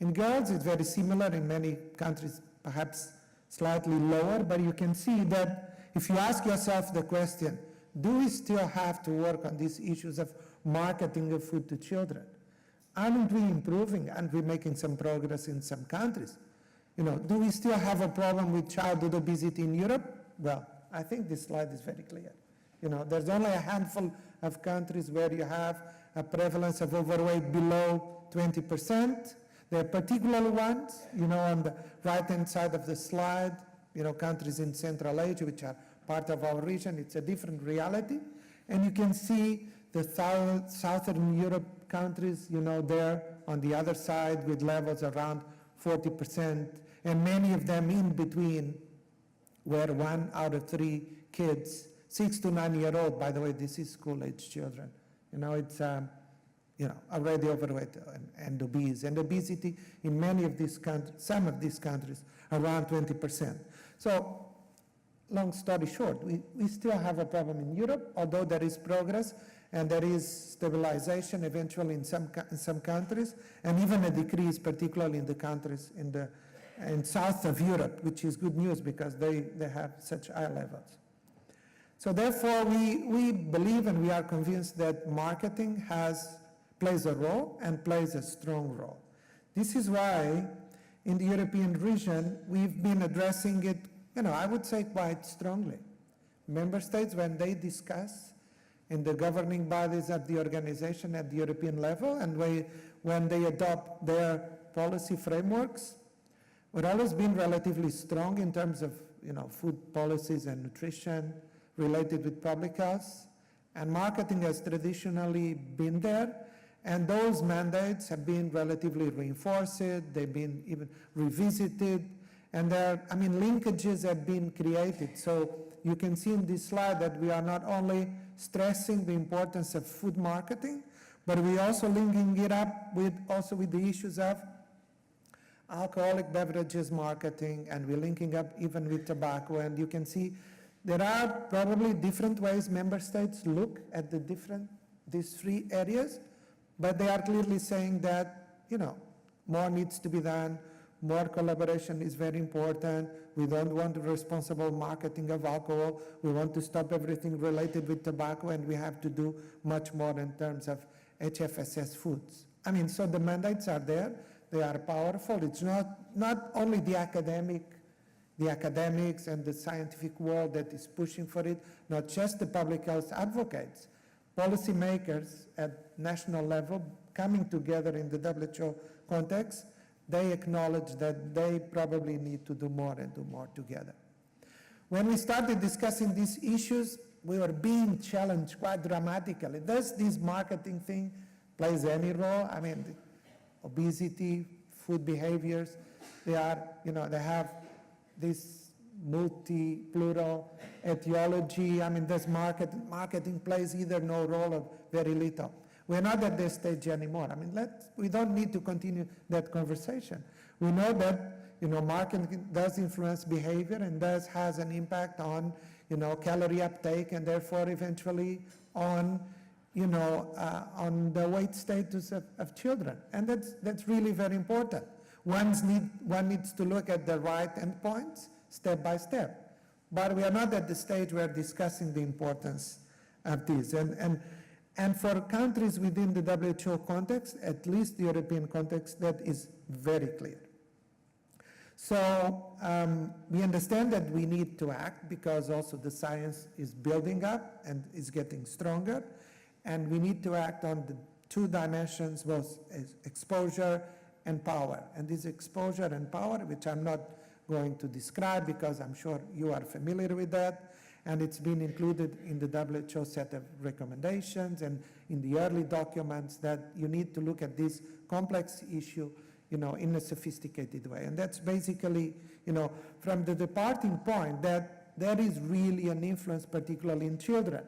In girls, it's very similar. In many countries, perhaps slightly lower, but you can see that if you ask yourself the question, do we still have to work on these issues of marketing of food to children? Aren't we improving? Aren't we making some progress in some countries? Do we still have a problem with childhood obesity in Europe? Well, I think this slide is very clear. There's only a handful of countries where you have a prevalence of overweight below 20%. There are particular ones, on the right-hand side of the slide, countries in Central Asia, which are part of our region. It's a different reality. And you can see the Southern Europe countries, there on the other side with levels around 40%, and many of them in between, where 1 out of 3 kids, 6 to 9 year old, by the way, this is school-age children, it's already overweight and obese, and obesity in many of these countries, some of these countries, around 20%. So, long story short, we still have a problem in Europe, although there is progress and there is stabilization eventually in some countries, and even a decrease, particularly in the countries in south of Europe, which is good news because they have such high levels. So therefore, we believe and we are convinced that marketing plays a role and plays a strong role. This is why in the European region, we've been addressing it, I would say quite strongly. Member states, when they discuss in the governing bodies of the organization at the European level, and when they adopt their policy frameworks, we've always been relatively strong in terms of, food policies and nutrition related with public health, and marketing has traditionally been there, and those mandates have been relatively reinforced, they've been even revisited, and linkages have been created. So you can see in this slide that we are not only stressing the importance of food marketing, but we're also linking it up with the issues of alcoholic beverages marketing, and we're linking up even with tobacco. And you can see there are probably different ways member states look at these 3 areas, but they are clearly saying that, more needs to be done, more collaboration is very important. We don't want responsible marketing of alcohol. We want to stop everything related with tobacco, and we have to do much more in terms of HFSS foods. So the mandates are there. They are powerful. It's not only the academics and the scientific world that is pushing for it, not just the public health advocates. Policymakers at national level coming together in the WHO context, they acknowledge that they probably need to do more and do more together. When we started discussing these issues, we were being challenged quite dramatically. Does this marketing thing plays any role? Obesity, food behaviors, they have this plural etiology. Does marketing plays either no role or very little. We're not at this stage anymore. We don't need to continue that conversation. We know that, marketing does influence behavior and has an impact on, calorie uptake, and therefore eventually on, on the weight status of children. And that's really very important. One needs to look at the right endpoints step by step. But we are not at the stage where discussing the importance of this. And for countries within the WHO context, at least the European context, that is very clear. So we understand that we need to act because also the science is building up and is getting stronger. And we need to act on the 2 dimensions, both exposure and power. And this exposure and power, which I'm not going to describe because I'm sure you are familiar with that. And it's been included in the WHO set of recommendations and in the early documents that you need to look at this complex issue, in a sophisticated way. And that's basically, from the departing point that there is really an influence, particularly in children.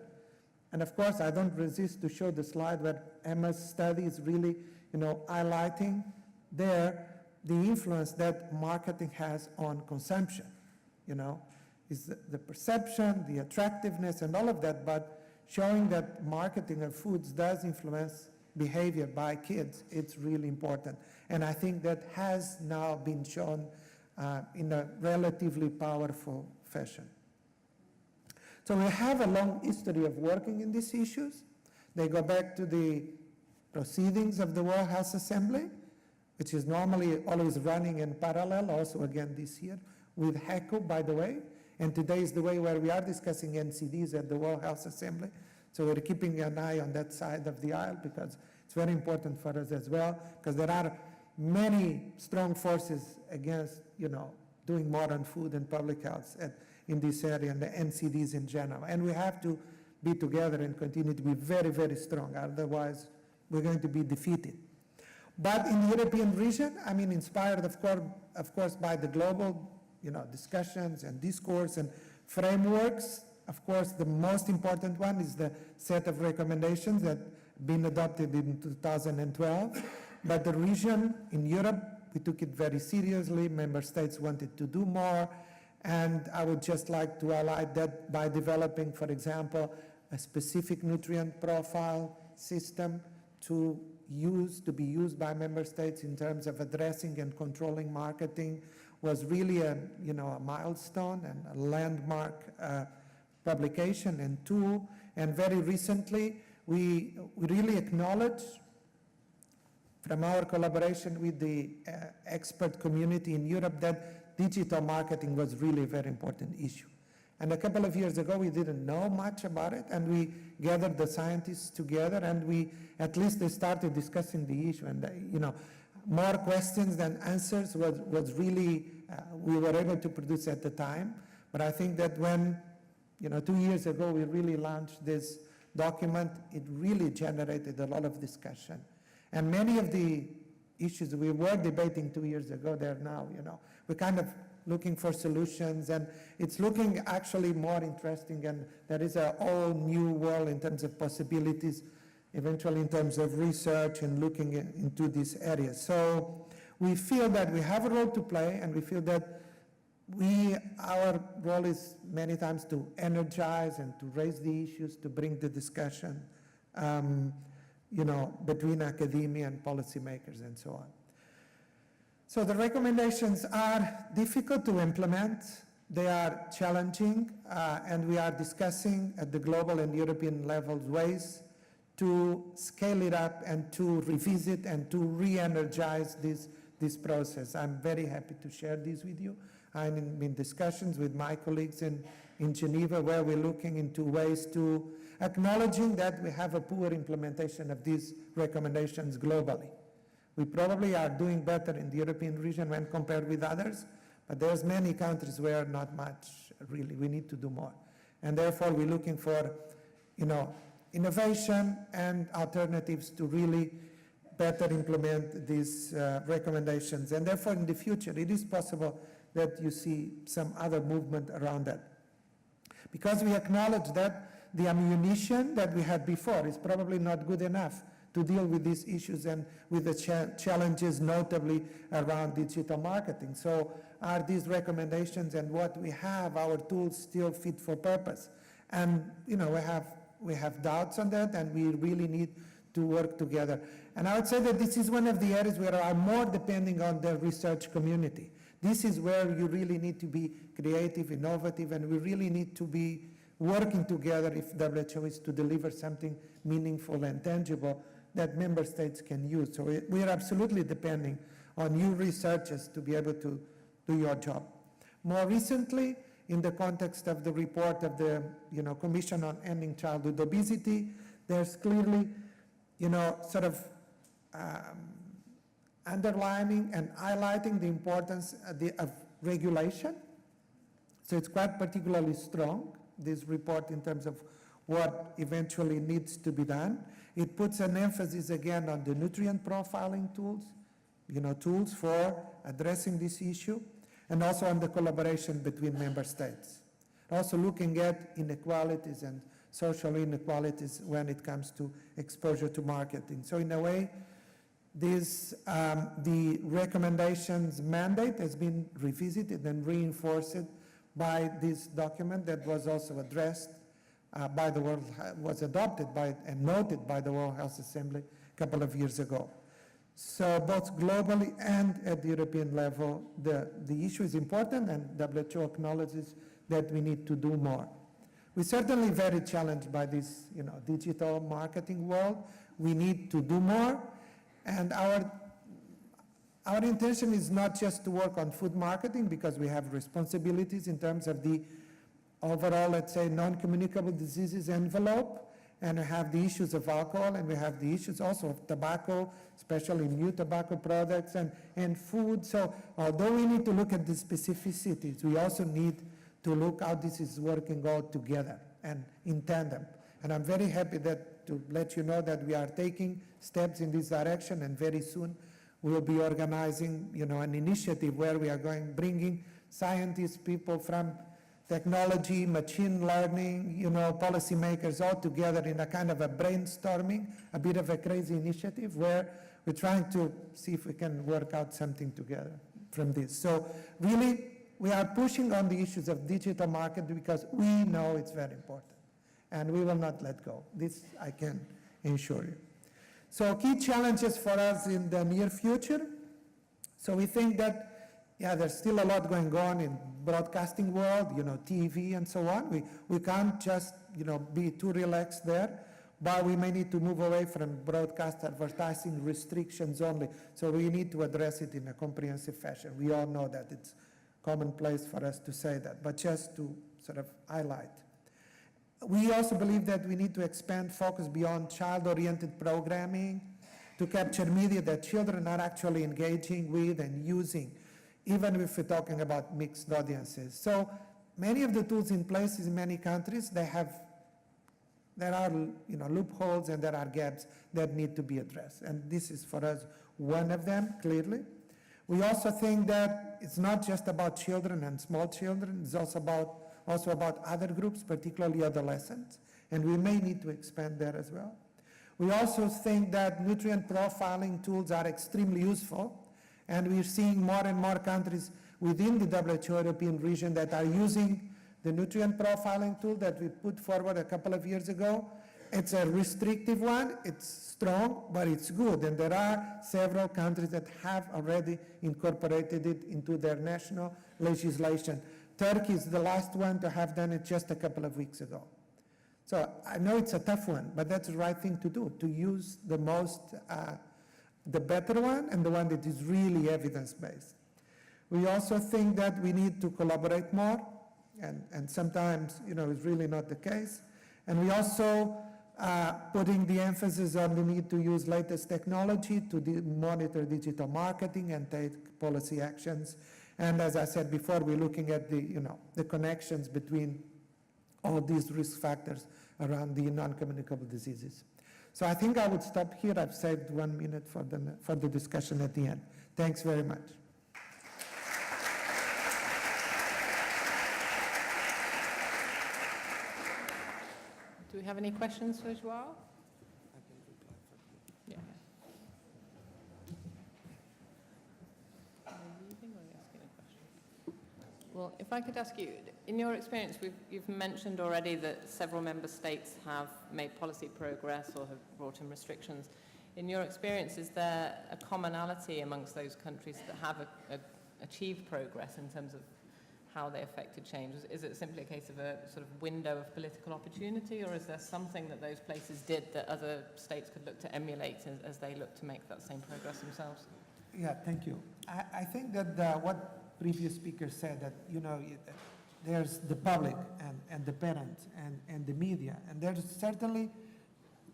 And of course, I don't resist to show the slide where Emma's study is really, highlighting there the influence that marketing has on consumption, is the perception, the attractiveness, and all of that, but showing that marketing of foods does influence behavior by kids, it's really important. And I think that has now been shown in a relatively powerful fashion. So we have a long history of working in these issues. They go back to the proceedings of the World Health Assembly, which is normally always running in parallel, also again this year, with ECO, by the way. And today is the way where we are discussing NCDs at the World Health Assembly. So we're keeping an eye on that side of the aisle because it's very important for us as well, because there are many strong forces against, doing more on food and public health in this area and the NCDs in general. And we have to be together and continue to be very, very strong. Otherwise, we're going to be defeated. But in the European region, inspired, of course, by the global, discussions and discourse and frameworks. Of course, the most important one is the set of recommendations that have been adopted in 2012. But the region in Europe, we took it very seriously. Member states wanted to do more. And I would just like to highlight that by developing, for example, a specific nutrient profile system to be used by member states in terms of addressing and controlling marketing was really a milestone and a landmark publication and tool. And very recently, we really acknowledge from our collaboration with the expert community in Europe that digital marketing was really a very important issue. And a couple of years ago, we didn't know much about it, and we gathered the scientists together, and at least they started discussing the issue. And, more questions than answers was really, we were able to produce at the time. But I think that when, 2 years ago, we really launched this document, it really generated a lot of discussion. And many of the issues we were debating 2 years ago, they're now, we're kind of looking for solutions, and it's looking actually more interesting, and there is a whole new world in terms of possibilities, eventually in terms of research and looking into these areas. So we feel that we have a role to play, and we feel that our role is many times to energize and to raise the issues, to bring the discussion, between academia and policymakers and so on. So the recommendations are difficult to implement. They are challenging, and we are discussing at the global and European levels ways to scale it up and to revisit and to re-energize this process. I'm very happy to share this with you. I'm in discussions with my colleagues in Geneva, where we're looking into ways to acknowledging that we have a poor implementation of these recommendations globally. We probably are doing better in the European region when compared with others, but there's many countries where not much, really. We need to do more. And therefore, we're looking for, innovation and alternatives to really better implement these recommendations. And therefore, in the future, it is possible that you see some other movement around that. Because we acknowledge that the ammunition that we had before is probably not good enough to deal with these issues and with the challenges notably around digital marketing. So are these recommendations and what we have, our tools, still fit for purpose? And we have doubts on that, and we really need to work together. And I would say that this is one of the areas where I'm more depending on the research community. This is where you really need to be creative, innovative, and we really need to be working together if WHO is to deliver something meaningful and tangible that member states can use. So we are absolutely depending on you researchers to be able to do your job. More recently, in the context of the report of the Commission on Ending Childhood Obesity, there's clearly underlining and highlighting the importance of regulation. So it's quite particularly strong, this report, in terms of what eventually needs to be done. It puts an emphasis again on the nutrient profiling tools, tools for addressing this issue, and also on the collaboration between member states. Also looking at inequalities and social inequalities when it comes to exposure to marketing. So in a way, the recommendations mandate has been revisited and reinforced by this document that was also addressed by the World, was adopted by and noted by the World Health Assembly a couple of years ago. So both globally and at the European level, the issue is important, and WHO acknowledges that we need to do more. We're certainly very challenged by this, digital marketing world. We need to do more, and our intention is not just to work on food marketing, because we have responsibilities in terms of the overall, let's say, non-communicable diseases envelope, and we have the issues of alcohol, and we have the issues also of tobacco, especially new tobacco products and food. So although we need to look at the specificities, we also need to look how this is working all together and in tandem. And I'm very happy to let you know that we are taking steps in this direction, and very soon we'll be organizing, an initiative where we are bringing scientists, people from technology, machine learning, policymakers all together in a kind of a brainstorming, a bit of a crazy initiative where we're trying to see if we can work out something together from this. So really, we are pushing on the issues of digital marketing because we know it's very important, and we will not let go. This I can assure you. So key challenges for us in the near future. So we think that, there's still a lot going on in broadcasting world, TV and so on. We can't just, be too relaxed there, but we may need to move away from broadcast advertising restrictions only. So we need to address it in a comprehensive fashion. We all know that it's commonplace for us to say that, but just to sort of highlight. We also believe that we need to expand focus beyond child-oriented programming to capture media that children are actually engaging with and using, even if we're talking about mixed audiences. So many of the tools in place in many countries, there are loopholes and there are gaps that need to be addressed. And this is for us one of them, clearly. We also think that it's not just about children and small children, it's also about other groups, particularly adolescents, and we may need to expand there as well. We also think that nutrient profiling tools are extremely useful, and we're seeing more and more countries within the WHO European region that are using the nutrient profiling tool that we put forward a couple of years ago. It's a restrictive one, it's strong, but it's good, and there are several countries that have already incorporated it into their national legislation. Turkey is the last one to have done it just a couple of weeks ago. So I know it's a tough one, but that's the right thing to do, to use the better one and the one that is really evidence-based. We also think that we need to collaborate more, and sometimes, it's really not the case. And we also putting the emphasis on the need to use latest technology to monitor digital marketing and take policy actions. And as I said before, we're looking at the connections between all these risk factors around the non-communicable diseases. So I think I would stop here. I've saved 1 minute for the discussion at the end. Thanks very much. Do we have any questions for Joao? Yeah. Well, if I could ask you, in your experience, you've mentioned already that several member states have made policy progress or have brought in restrictions. In your experience, is there a commonality amongst those countries that have achieved progress in terms of how they affected change? Is it simply a case of a sort of window of political opportunity, or is there something that those places did that other states could look to emulate as they look to make that same progress themselves? Yeah, thank you. I think that what previous speakers said, that there's the public and the parents and the media, and there's certainly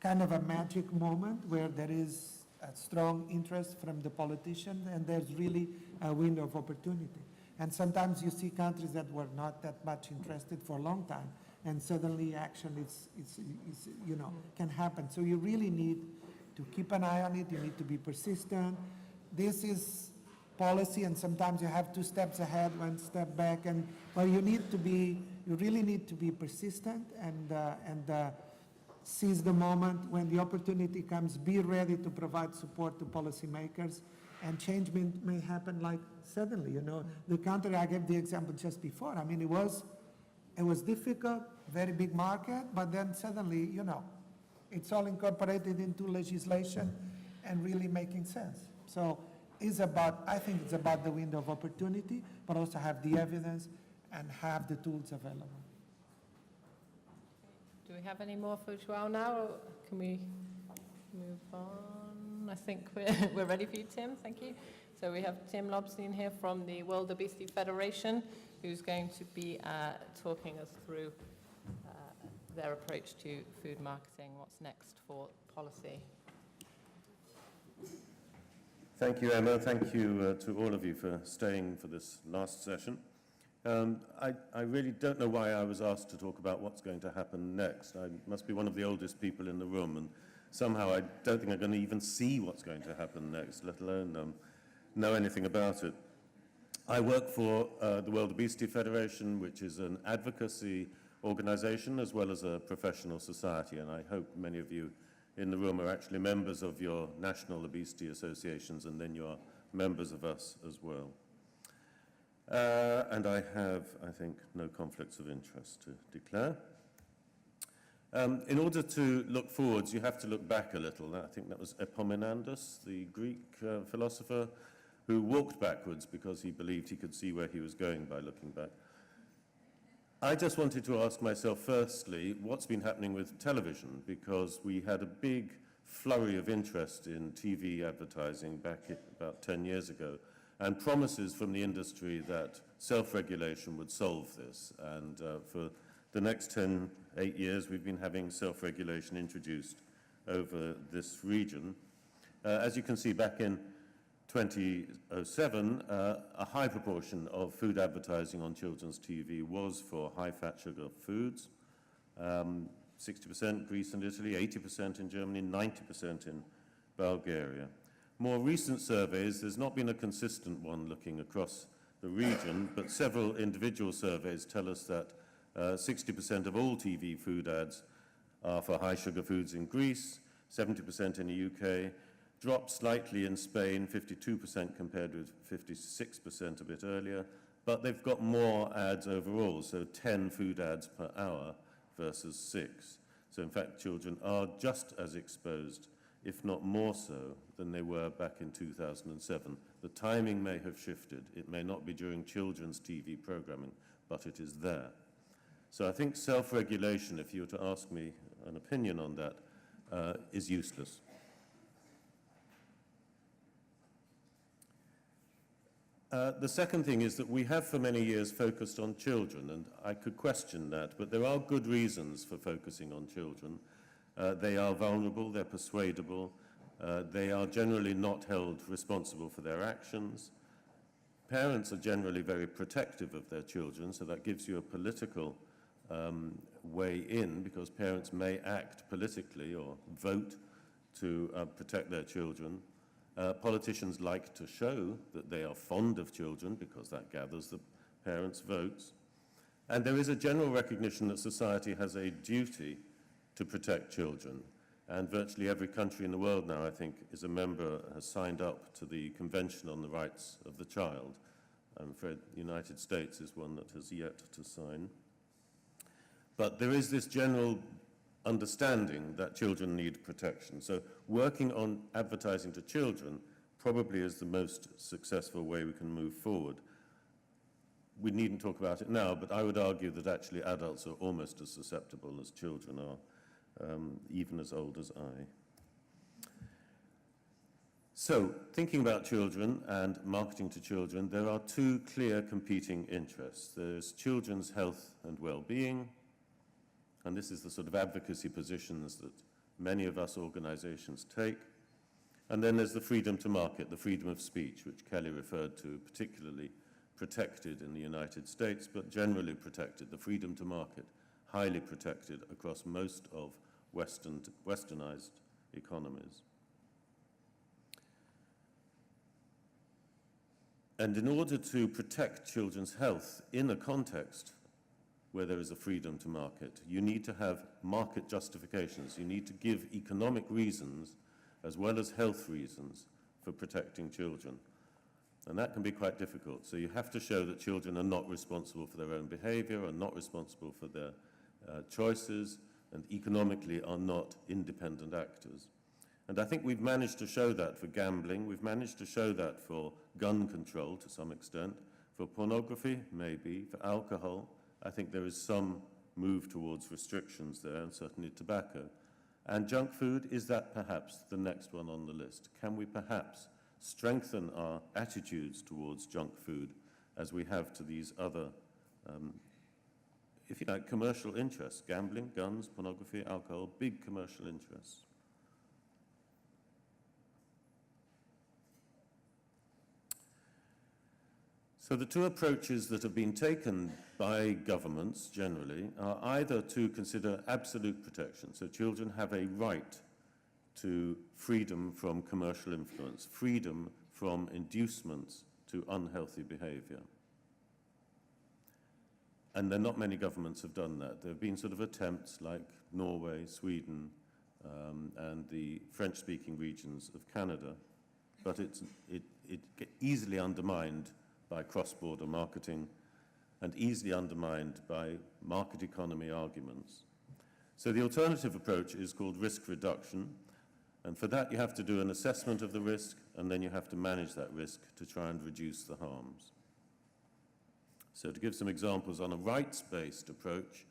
kind of a magic moment where there is a strong interest from the politician, and there's really a window of opportunity. And sometimes you see countries that were not that much interested for a long time, and suddenly action can happen. So you really need to keep an eye on it. You need to be persistent. This is policy, and sometimes you have 2 steps ahead, 1 step back, but you really need to be persistent and seize the moment when the opportunity comes. Be ready to provide support to policymakers, and change may happen like suddenly. The country I gave the example just before. I mean, it was difficult, very big market, but then suddenly, it's all incorporated into legislation and really making sense. So I think it's about the window of opportunity, but also have the evidence and have the tools available. Do we have any more for João now, or can we move on? I think we're ready for you, Tim. Thank you. So we have Tim Lobstein here from the World Obesity Federation, who's going to be talking us through their approach to food marketing. What's next for policy? Thank you, Emma. Thank you to all of you for staying for this last session. I really don't know why I was asked to talk about what's going to happen next. I must be one of the oldest people in the room, and somehow I don't think I'm going to even see what's going to happen next, let alone know anything about it. I work for the World Obesity Federation, which is an advocacy organization as well as a professional society, and I hope many of you in the room are actually members of your national obesity associations, and then you are members of us as well. And I have, I think, no conflicts of interest to declare. In order to look forwards, you have to look back a little. I think that was Epaminondas, the Greek philosopher, who walked backwards because he believed he could see where he was going by looking back. I just wanted to ask myself, firstly, what's been happening with television? Because we had a big flurry of interest in TV advertising back about 10 years ago, and promises from the industry that self-regulation would solve this. And for the next 8 years, we've been having self-regulation introduced over this region. As you can see, back in 2007, a high proportion of food advertising on children's TV was for high-fat sugar foods. 60% Greece and Italy, 80% in Germany, 90% in Bulgaria. More recent surveys, there's not been a consistent one looking across the region, but several individual surveys tell us that 60% of all TV food ads are for high sugar foods in Greece, 70% in the UK, dropped slightly in Spain, 52% compared with 56% a bit earlier, but they've got more ads overall, so 10 food ads per hour versus 6. So in fact, children are just as exposed, if not more so, than they were back in 2007. The timing may have shifted. It may not be during children's TV programming, but it is there. So I think self-regulation, if you were to ask me an opinion on that, is useless. The second thing is that we have for many years focused on children, and I could question that, but there are good reasons for focusing on children. They are vulnerable, they're persuadable, they are generally not held responsible for their actions. Parents are generally very protective of their children, so that gives you a political way in, because parents may act politically or vote to protect their children. Politicians like to show that they are fond of children because that gathers the parents' votes. And there is a general recognition that society has a duty to protect children. And virtually every country in the world now, I think, is a member, has signed up to the Convention on the Rights of the Child. I'm afraid the United States is one that has yet to sign. But there is this general understanding that children need protection. So working on advertising to children probably is the most successful way we can move forward. We needn't talk about it now, but I would argue that actually adults are almost as susceptible as children are, even as old as I. So, thinking about children and marketing to children, there are two clear competing interests. There's children's health and well-being, and this is the sort of advocacy positions that many of us organizations take. And then there's the freedom to market, the freedom of speech, which Kelly referred to particularly protected in the United States, but generally protected. The freedom to market, highly protected across most of westernized economies. And in order to protect children's health in a context where there is a freedom to market, you need to have market justifications. You need to give economic reasons as well as health reasons for protecting children. And that can be quite difficult. So you have to show that children are not responsible for their own behavior, are not responsible for their choices, and economically are not independent actors. And I think we've managed to show that for gambling. We've managed to show that for gun control to some extent. For pornography, maybe. For alcohol, I think there is some move towards restrictions there, and certainly tobacco. And junk food, is that perhaps the next one on the list? Can we perhaps strengthen our attitudes towards junk food as we have to these other, if you like, commercial interests? Gambling, guns, pornography, alcohol, big commercial interests. So the two approaches that have been taken by governments generally are either to consider absolute protection, so children have a right to freedom from commercial influence, freedom from inducements to unhealthy behavior. And there are not many governments have done that. There have been sort of attempts like Norway, Sweden, and the French-speaking regions of Canada, but it get easily undermined by cross-border marketing and easily undermined by market economy arguments. So the alternative approach is called risk reduction, and for that you have to do an assessment of the risk, and then you have to manage that risk to try and reduce the harms. So to give some examples, on a rights-based approach,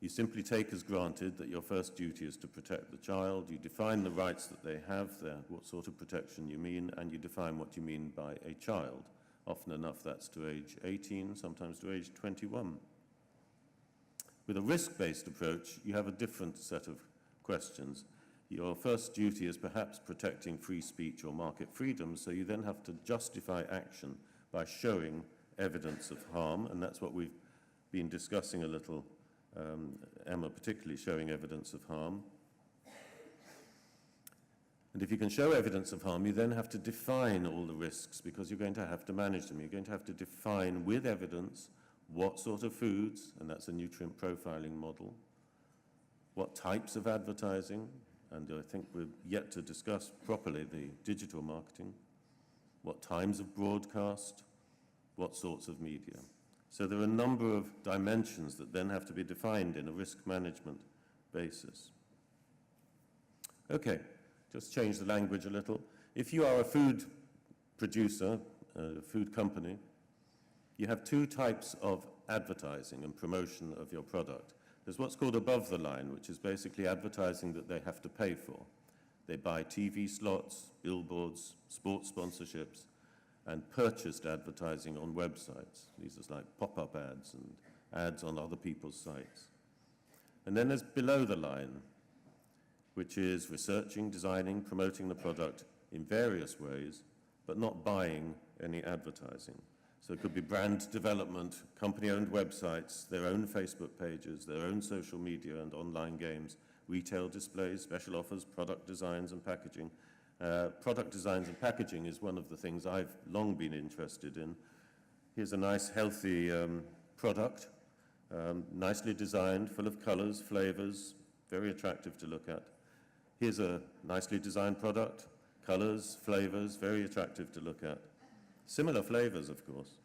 you simply take as granted that your first duty is to protect the child. You define the rights that they have, what sort of protection you mean, and you define what you mean by a child. Often enough, that's to age 18, sometimes to age 21. With a risk-based approach, you have a different set of questions. Your first duty is perhaps protecting free speech or market freedom, so you then have to justify action by showing evidence of harm, and that's what we've been discussing a little, Emma particularly showing evidence of harm. And if you can show evidence of harm, you then have to define all the risks, because you're going to have to manage them. You're going to have to define with evidence what sort of foods, and that's a nutrient profiling model, what types of advertising, and I think we're yet to discuss properly the digital marketing, what times of broadcast, what sorts of media. So there are a number of dimensions that then have to be defined in a risk management basis. Okay. Just change the language a little. If you are a food producer, a food company, you have two types of advertising and promotion of your product. There's what's called above the line, which is basically advertising that they have to pay for. They buy TV slots, billboards, sports sponsorships, and purchased advertising on websites. These are like pop-up ads and ads on other people's sites. And then there's below the line, which is researching, designing, promoting the product in various ways, but not buying any advertising. So it could be brand development, company-owned websites, their own Facebook pages, their own social media and online games, retail displays, special offers, product designs and packaging. Product designs and packaging is one of the things I've long been interested in. Here's a nice, healthy product, nicely designed, full of colors, flavors, very attractive to look at. Here's a nicely designed product, colors, flavors, very attractive to look at. Similar flavors, of course.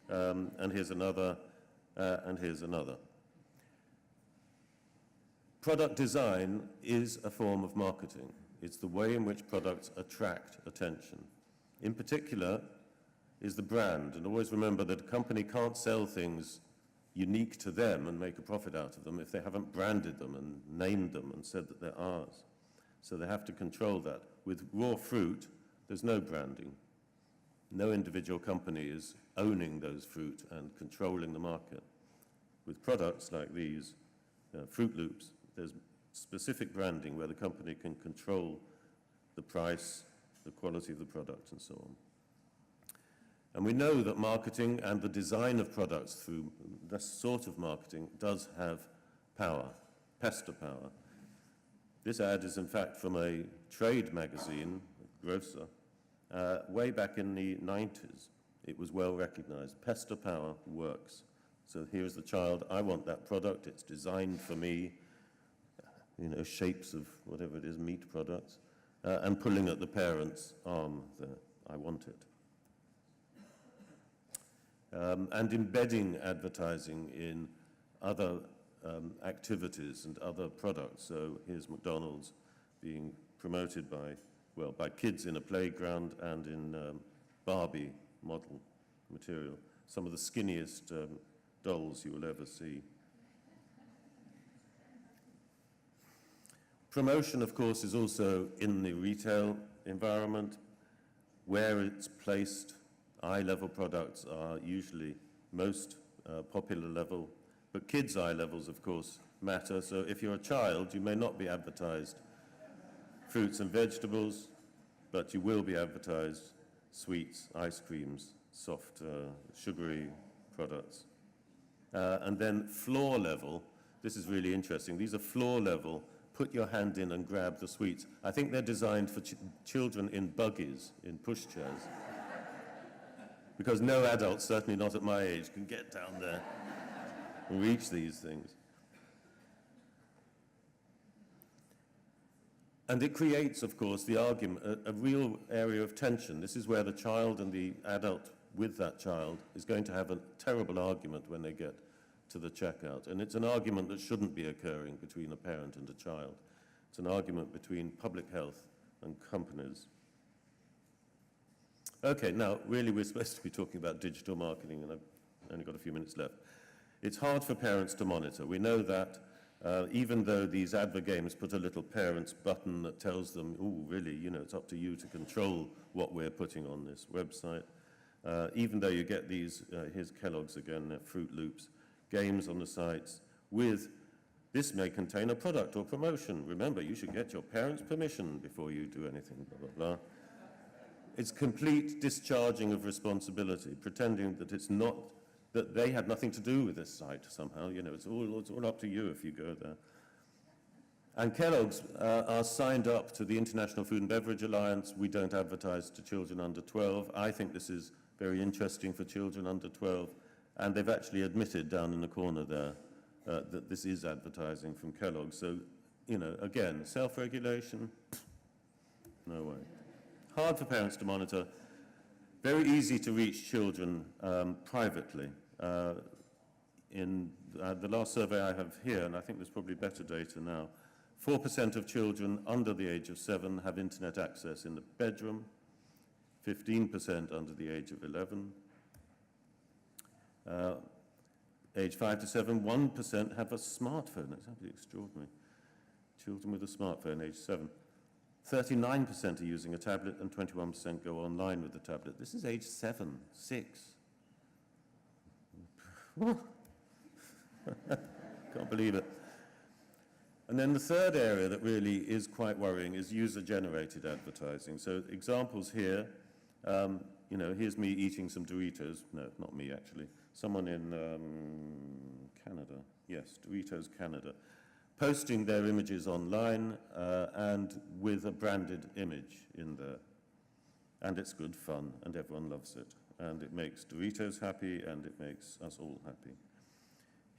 And here's another, and here's another. Product design is a form of marketing. It's the way in which products attract attention. In particular is the brand. And always remember that a company can't sell things unique to them and make a profit out of them if they haven't branded them and named them and said that they're ours. So they have to control that. With raw fruit, there's no branding. No individual company is owning those fruit and controlling the market. With products like these, Fruit Loops, there's specific branding where the company can control the price, the quality of the product, and so on. And we know that marketing and the design of products through this sort of marketing does have power, pester power. This ad is in fact from a trade magazine, Grocer, way back in the 90s. It was well recognized. Pester power works. So here's the child, I want that product, it's designed for me, you know, shapes of whatever it is, meat products, and pulling at the parent's arm, I want it. And embedding advertising in other activities and other products. So here's McDonald's being promoted by kids in a playground and in Barbie model material. Some of the skinniest dolls you will ever see. Promotion, of course, is also in the retail environment. Where it's placed, eye-level products are usually most popular level, but kids' eye levels, of course, matter. So if you're a child, you may not be advertised fruits and vegetables, but you will be advertised sweets, ice creams, soft, sugary products. And then floor level, this is really interesting. These are floor level, put your hand in and grab the sweets. I think they're designed for children in buggies, in pushchairs. Because no adult, certainly not at my age, can get down there and reach these things. And it creates, of course, the argument, a real area of tension. This is where the child and the adult with that child is going to have a terrible argument when they get to the checkout. And it's an argument that shouldn't be occurring between a parent and a child. It's an argument between public health and companies. Okay, now, really, we're supposed to be talking about digital marketing, and I've only got a few minutes left. It's hard for parents to monitor. We know that even though these advert games put a little parents button that tells them, oh, really, you know, it's up to you to control what we're putting on this website. Even though you get these, here's Kellogg's again, they're Fruit Loops, games on the sites with, this may contain a product or promotion. Remember, you should get your parents' permission before you do anything, blah, blah, blah. It's complete discharging of responsibility, pretending that it's not, that they had nothing to do with this site somehow. You know, it's all up to you if you go there. And Kellogg's are signed up to the International Food and Beverage Alliance. We don't advertise to children under 12. I think this is very interesting for children under 12. And they've actually admitted down in the corner there that this is advertising from Kellogg's. So, you know, again, self-regulation, no way. Hard for parents to monitor. Very easy to reach children privately. In the last survey I have here, and I think there's probably better data now, 4% of children under the age of 7 have internet access in the bedroom, 15% under the age of 11. Age 5 to 7, 1% have a smartphone. That's absolutely extraordinary. Children with a smartphone, age 7. 39% are using a tablet and 21% go online with the tablet. This is age 7, 6. Can't believe it. And then the third area that really is quite worrying is user-generated advertising. So examples here, you know, here's me eating some Doritos. No, not me, actually. Someone in Canada. Yes, Doritos Canada. Posting their images online and with a branded image in there. And it's good fun, and everyone loves it. And it makes Doritos happy, and it makes us all happy.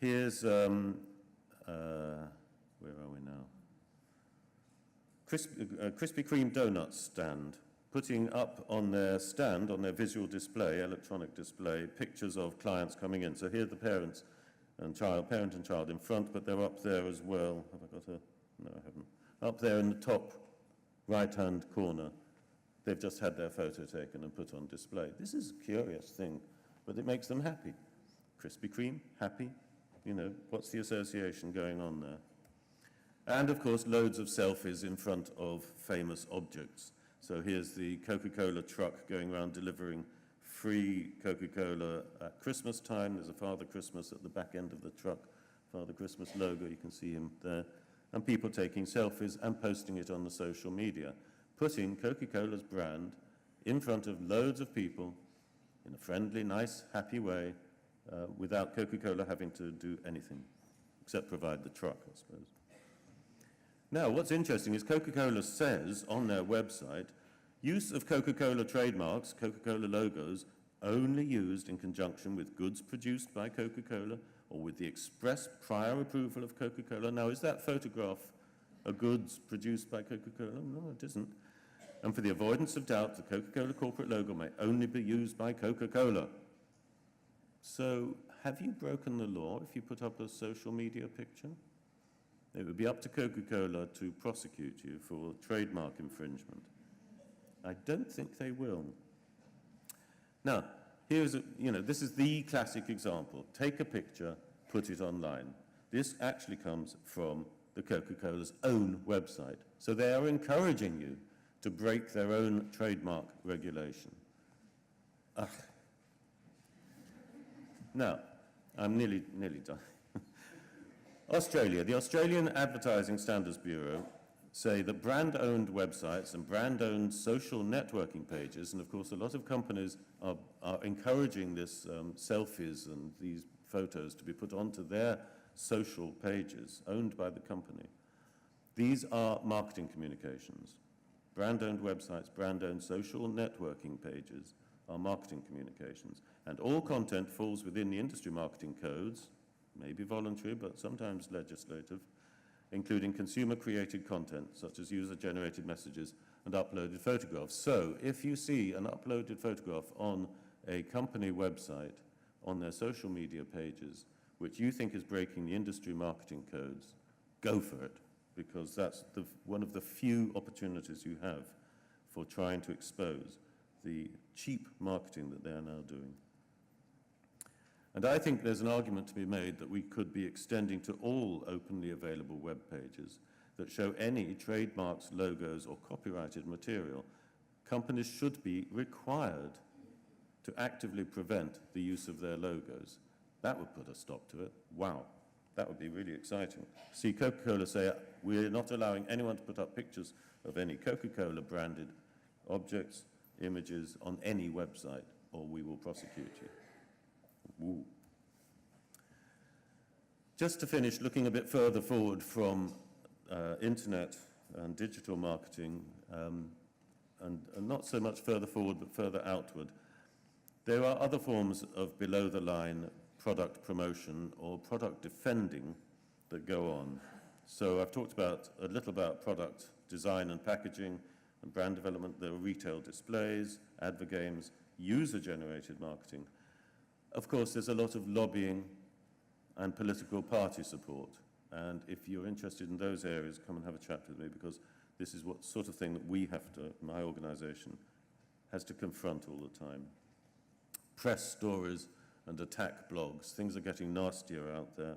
Here's, where are we now? Krispy Kreme donuts stand, putting up on their stand, on their visual display, electronic display, pictures of clients coming in. So here are the parents and child, parent and child in front, but they're up there as well. Have I got a, no, I haven't. Up there in the top right-hand corner, they've just had their photo taken and put on display. This is a curious thing, but it makes them happy. Krispy Kreme, happy, you know, what's the association going on there? And of course, loads of selfies in front of famous objects. So here's the Coca-Cola truck going around delivering free Coca-Cola at Christmas time. There's a Father Christmas at the back end of the truck, Father Christmas logo, you can see him there. And people taking selfies and posting it on the social media, putting Coca-Cola's brand in front of loads of people in a friendly, nice, happy way, without Coca-Cola having to do anything, except provide the truck, I suppose. Now, what's interesting is Coca-Cola says on their website, use of Coca-Cola trademarks, Coca-Cola logos, only used in conjunction with goods produced by Coca-Cola or with the express prior approval of Coca-Cola. Now, is that photograph a goods produced by Coca-Cola? No, it isn't. And for the avoidance of doubt, the Coca-Cola corporate logo may only be used by Coca-Cola. So, have you broken the law if you put up a social media picture? It would be up to Coca-Cola to prosecute you for trademark infringement. I don't think they will. Now, this is the classic example. Take a picture, put it online. This actually comes from the Coca-Cola's own website. So they are encouraging you to break their own trademark regulation. Ugh. Now, I'm nearly done. Australia. The Australian Advertising Standards Bureau say that brand-owned websites and brand-owned social networking pages, and of course a lot of companies are encouraging this selfies and these photos to be put onto their social pages owned by the company. These are marketing communications. Brand-owned websites, brand-owned social networking pages are marketing communications. And all content falls within the industry marketing codes, maybe voluntary, but sometimes legislative, including consumer-created content, such as user-generated messages and uploaded photographs. So, if you see an uploaded photograph on a company website, on their social media pages, which you think is breaking the industry marketing codes, go for it, because that's one of the few opportunities you have for trying to expose the cheap marketing that they are now doing. And I think there's an argument to be made that we could be extending to all openly available web pages that show any trademarks, logos, or copyrighted material. Companies should be required to actively prevent the use of their logos. That would put a stop to it. Wow, that would be really exciting. See Coca-Cola say, we're not allowing anyone to put up pictures of any Coca-Cola branded objects, images on any website, or we will prosecute you. Ooh. Just to finish, looking a bit further forward from internet and digital marketing, and not so much further forward but further outward, there are other forms of below-the-line product promotion or product defending that go on. So I've talked a little about product design and packaging and brand development. There are retail displays, advert games, user-generated marketing. Of course, there's a lot of lobbying and political party support. And if you're interested in those areas, come and have a chat with me, because this is what sort of thing that we have to, my organization, has to confront all the time. Press stories and attack blogs. Things are getting nastier out there.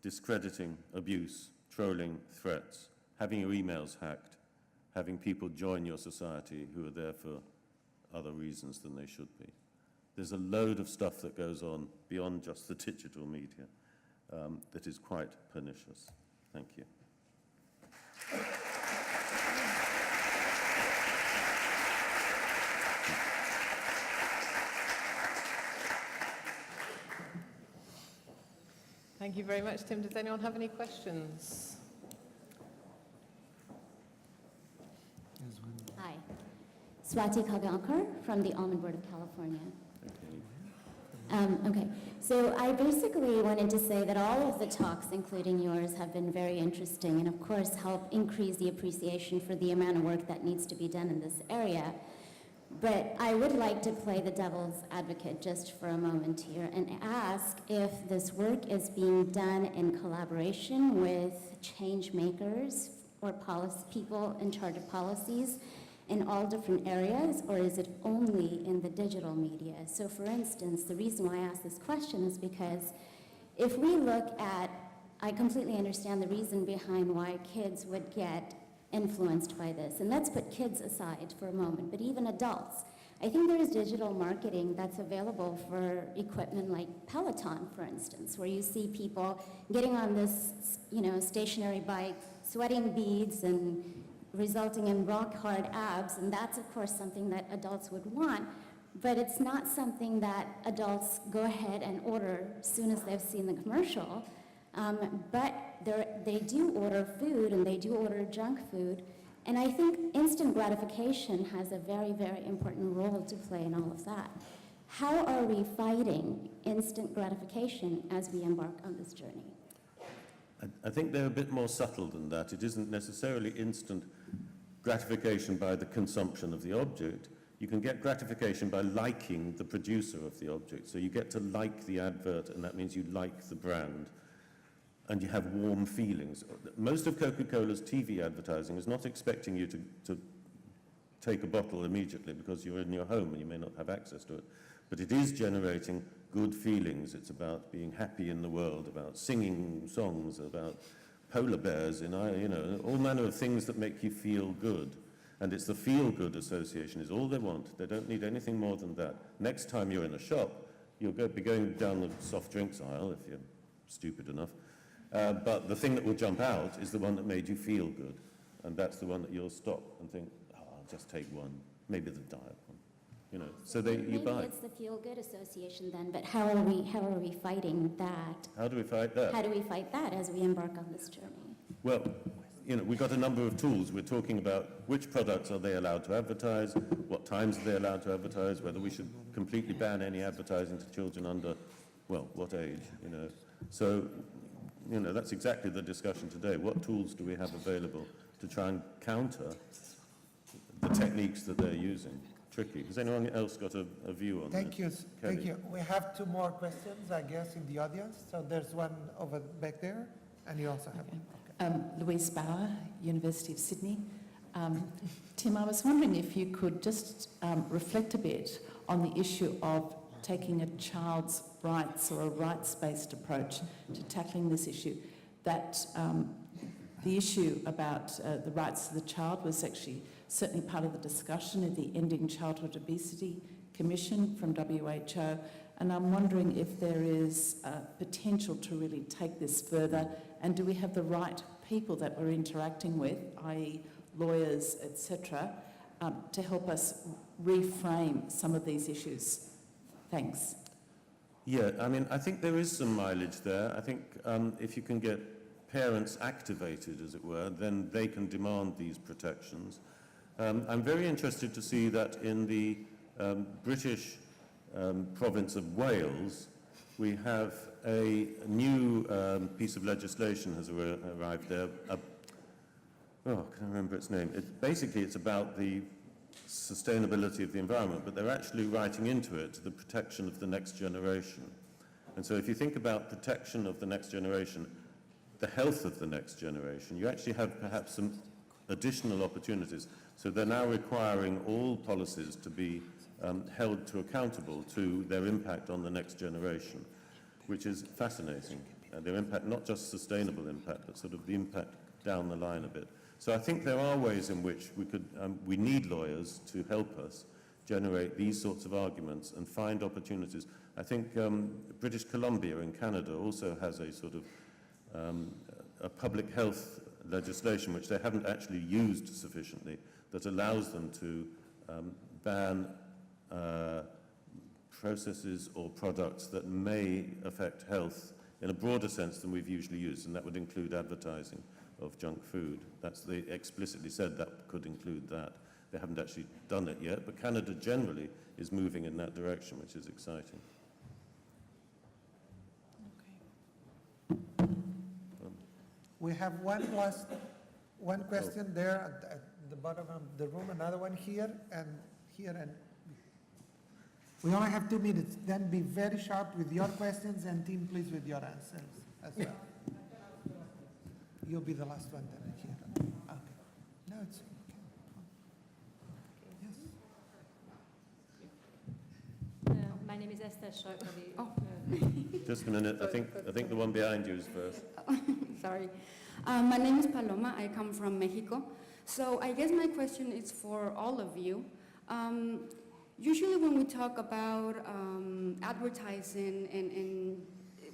Discrediting, abuse, trolling, threats, having your emails hacked, having people join your society who are there for other reasons than they should be. There's a load of stuff that goes on beyond just the digital media that is quite pernicious. Thank you. Thank you very much, Tim. Does anyone have any questions? Hi. Swati Kagankar from the Almond Board of California. Okay, so I basically wanted to say that all of the talks, including yours, have been very interesting and of course help increase the appreciation for the amount of work that needs to be done in this area. But I would like to play the devil's advocate just for a moment here and ask if this work is being done in collaboration with change makers or people in charge of policies in all different areas, or is it only in the digital media? So for instance, the reason why I ask this question is because if we look at, I completely understand the reason behind why kids would get influenced by this, and let's put kids aside for a moment, but even adults. I think there is digital marketing that's available for equipment like Peloton, for instance, where you see people getting on this, stationary bike, sweating beads and resulting in rock-hard abs, and that's, of course, something that adults would want, but it's not something that adults go ahead and order as soon as they've seen the commercial. But they do order food, and they do order junk food, and I think instant gratification has a very, very important role to play in all of that. How are we fighting instant gratification as we embark on this journey? I think they're a bit more subtle than that. It isn't necessarily instant gratification by the consumption of the object. You can get gratification by liking the producer of the object. So you get to like the advert, and that means you like the brand, and you have warm feelings. Most of Coca-Cola's TV advertising is not expecting you to take a bottle immediately because you're in your home and you may not have access to it. But it is generating good feelings. It's about being happy in the world, about singing songs, about polar bears, all manner of things that make you feel good. And it's the feel-good association is all they want. They don't need anything more than that. Next time you're in a shop, you'll be going down the soft drinks aisle if you're stupid enough. But the thing that will jump out is the one that made you feel good. And that's the one that you'll stop and think, oh, I'll just take one, maybe the diet one. So you buy. Maybe it's the feel-good association then, but how are we fighting that? How do we fight that? How do we fight that as we embark on this journey? Well, we've got a number of tools. We're talking about which products are they allowed to advertise, what times are they allowed to advertise, whether we should completely ban any advertising to children under, well, what age, So, that's exactly the discussion today. What tools do we have available to try and counter the techniques that they're using? Tricky. Has anyone else got a view on that? Thank you. Thank you. We have two more questions, I guess, in the audience. So there's one over back there, and you also have one. Louise Bauer, University of Sydney. Tim, I was wondering if you could just reflect a bit on the issue of taking a child's rights or a rights-based approach to tackling this issue. That the issue about the rights of the child was actually certainly part of the discussion at the Ending Childhood Obesity Commission from WHO, and I'm wondering if there is potential to really take this further, and do we have the right people that we're interacting with, i.e. lawyers, etc., to help us reframe some of these issues? Thanks. Yeah, I think there is some mileage there. I think if you can get parents activated, as it were, then they can demand these protections. I'm very interested to see that in the British province of Wales, we have a new piece of legislation has arrived there. Can I remember its name? It's about the sustainability of the environment, but they're actually writing into it the protection of the next generation. And so if you think about protection of the next generation, the health of the next generation, you actually have perhaps some additional opportunities. So they're now requiring all policies to be held accountable to their impact on the next generation, which is fascinating. Their impact, not just sustainable impact, but sort of the impact down the line a bit. So I think there are ways in which we need lawyers to help us generate these sorts of arguments and find opportunities. I think British Columbia in Canada also has a sort of a public health legislation which they haven't actually used sufficiently that allows them to ban processes or products that may affect health in a broader sense than we've usually used, and that would include advertising of junk food. They explicitly said that could include that. They haven't actually done it yet, but Canada generally is moving in that direction, which is exciting. We have one question there at the bottom of the room, another one here, and we only have 2 minutes. Then be very sharp with your questions, and Tim, please, with your answers as well. You'll be the last one then here. Okay. No, it's okay. Yes. My name is Esther Schock. Just a minute. I think the one behind you is first. Sorry. My name is Paloma. I come from Mexico. So I guess my question is for all of you. Usually when we talk about advertising and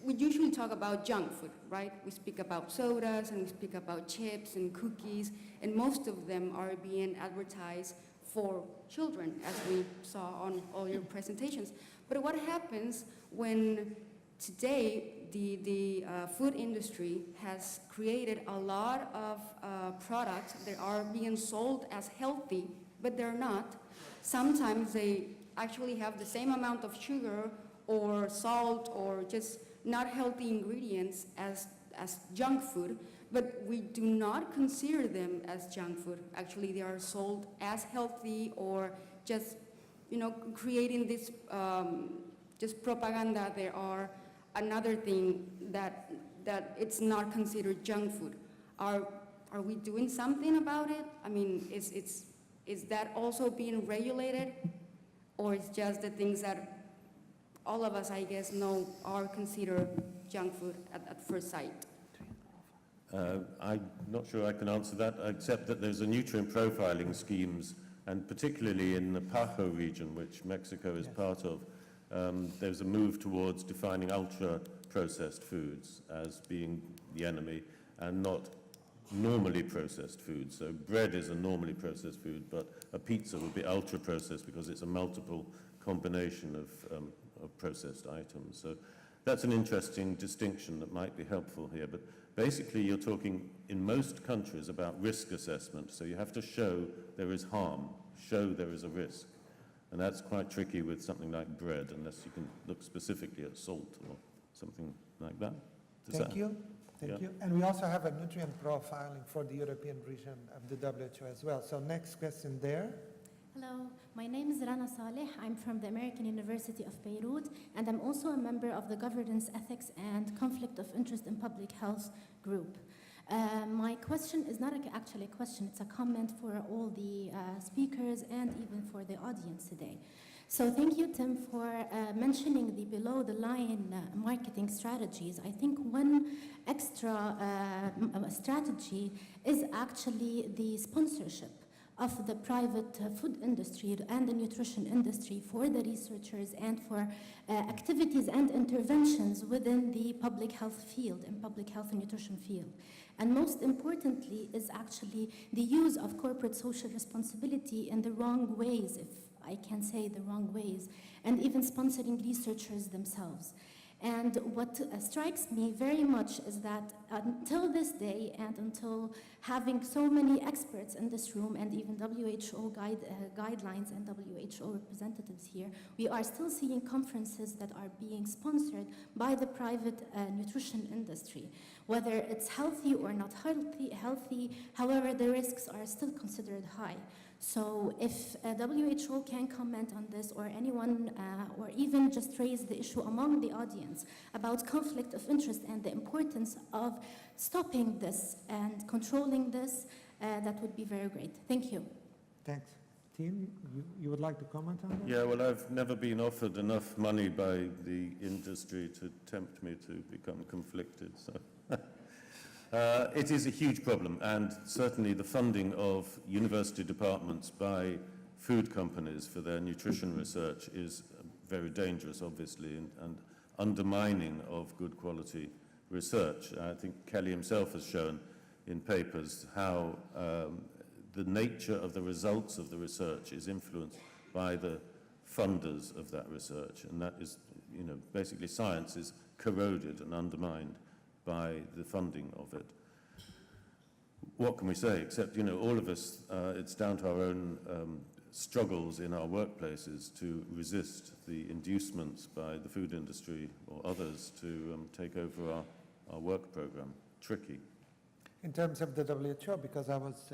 we usually talk about junk food, right? We speak about sodas and we speak about chips and cookies, and most of them are being advertised for children, as we saw on all your presentations. But what happens when today the food industry has created a lot of products that are being sold as healthy, but they're not? Sometimes they actually have the same amount of sugar or salt or just not healthy ingredients as junk food, but we do not consider them as junk food. Actually, they are sold as healthy, or just, creating this just propaganda. There are another thing that it's not considered junk food. Are we doing something about it? I mean, is that also being regulated, or it's just the things that all of us, I guess, know are considered junk food at first sight? I'm not sure I can answer that, except that there's a nutrient profiling schemes, and particularly in the Pajo region, which Mexico is part of, there's a move towards defining ultra-processed foods as being the enemy and not normally processed foods. So bread is a normally processed food, but a pizza would be ultra-processed because it's a multiple combination of processed items. So that's an interesting distinction that might be helpful here. But basically, you're talking in most countries about risk assessment. So you have to show there is harm, show there is a risk. And that's quite tricky with something like bread, unless you can look specifically at salt or something like that. Thank you. And we also have a nutrient profiling for the European region of the WHO as well. So next question there. Hello, my name is Rana Saleh. I'm from the American University of Beirut, and I'm also a member of the Governance, Ethics, and Conflict of Interest in Public Health group. My question is not actually a question, it's a comment for all the speakers and even for the audience today. So thank you, Tim, for mentioning the below-the-line marketing strategies. I think one extra strategy is actually the sponsorship of the private food industry and the nutrition industry for the researchers and for activities and interventions within the public health field and public health and nutrition field. And most importantly is actually the use of corporate social responsibility in the wrong ways, if I can say the wrong ways, and even sponsoring researchers themselves. And what strikes me very much is that until this day, and until having so many experts in this room, and even WHO guidelines and WHO representatives here, we are still seeing conferences that are being sponsored by the private nutrition industry. Whether it's healthy or not healthy, however, the risks are still considered high. So if WHO can comment on this, or anyone, or even just raise the issue among the audience about conflict of interest and the importance of stopping this and controlling this, that would be very great. Thank you. Thanks. Tim, you would like to comment on that? Yeah, well, I've never been offered enough money by the industry to tempt me to become conflicted, so... it is a huge problem, and certainly the funding of university departments by food companies for their nutrition research is very dangerous, obviously, and undermining of good quality research. I think Kelly himself has shown in papers how the nature of the results of the research is influenced by the funders of that research, and that is, basically science is corroded and undermined by the funding of it. What can we say, except, all of us, it's down to our own struggles in our workplaces to resist the inducements by the food industry or others to take over our work program. Tricky. In terms of the WHO, because I was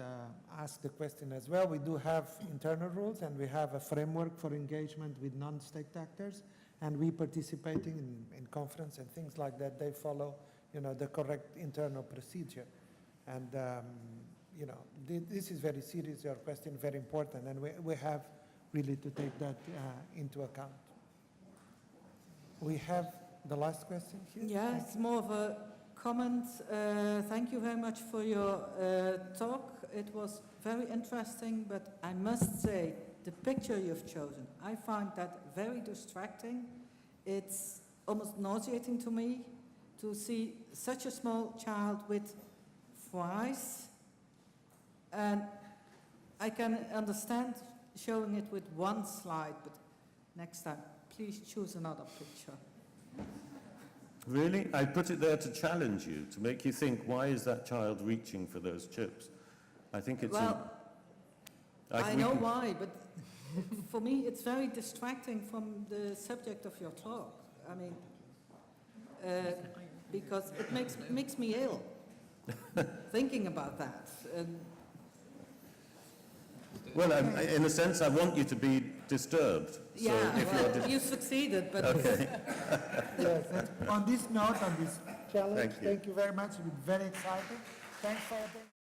asked the question as well, we do have internal rules, and we have a framework for engagement with non-state actors, and we participating in conference and things like that, they follow the correct internal procedure. And, this is very serious, your question, very important, and we have really to take that into account. We have the last question here. Yeah, it's more of a comment. Thank you very much for your talk. It was very interesting, but I must say, the picture you've chosen, I find that very distracting. It's almost nauseating to me. to see such a small child with fries, and I can understand showing it with one slide, but next time, please choose another picture. Really? I put it there to challenge you, to make you think, why is that child reaching for those chips? I think it's... Well, I we know can- why, but for me, it's very distracting from the subject of your talk. I mean, because it makes me ill thinking about that. And Well, in a sense, I want you to be disturbed. yeah, so if well, you're you succeeded, but okay. Yes, and on this note, on this challenge, Thank you. thank you very much. It's been very exciting. Thanks for attending.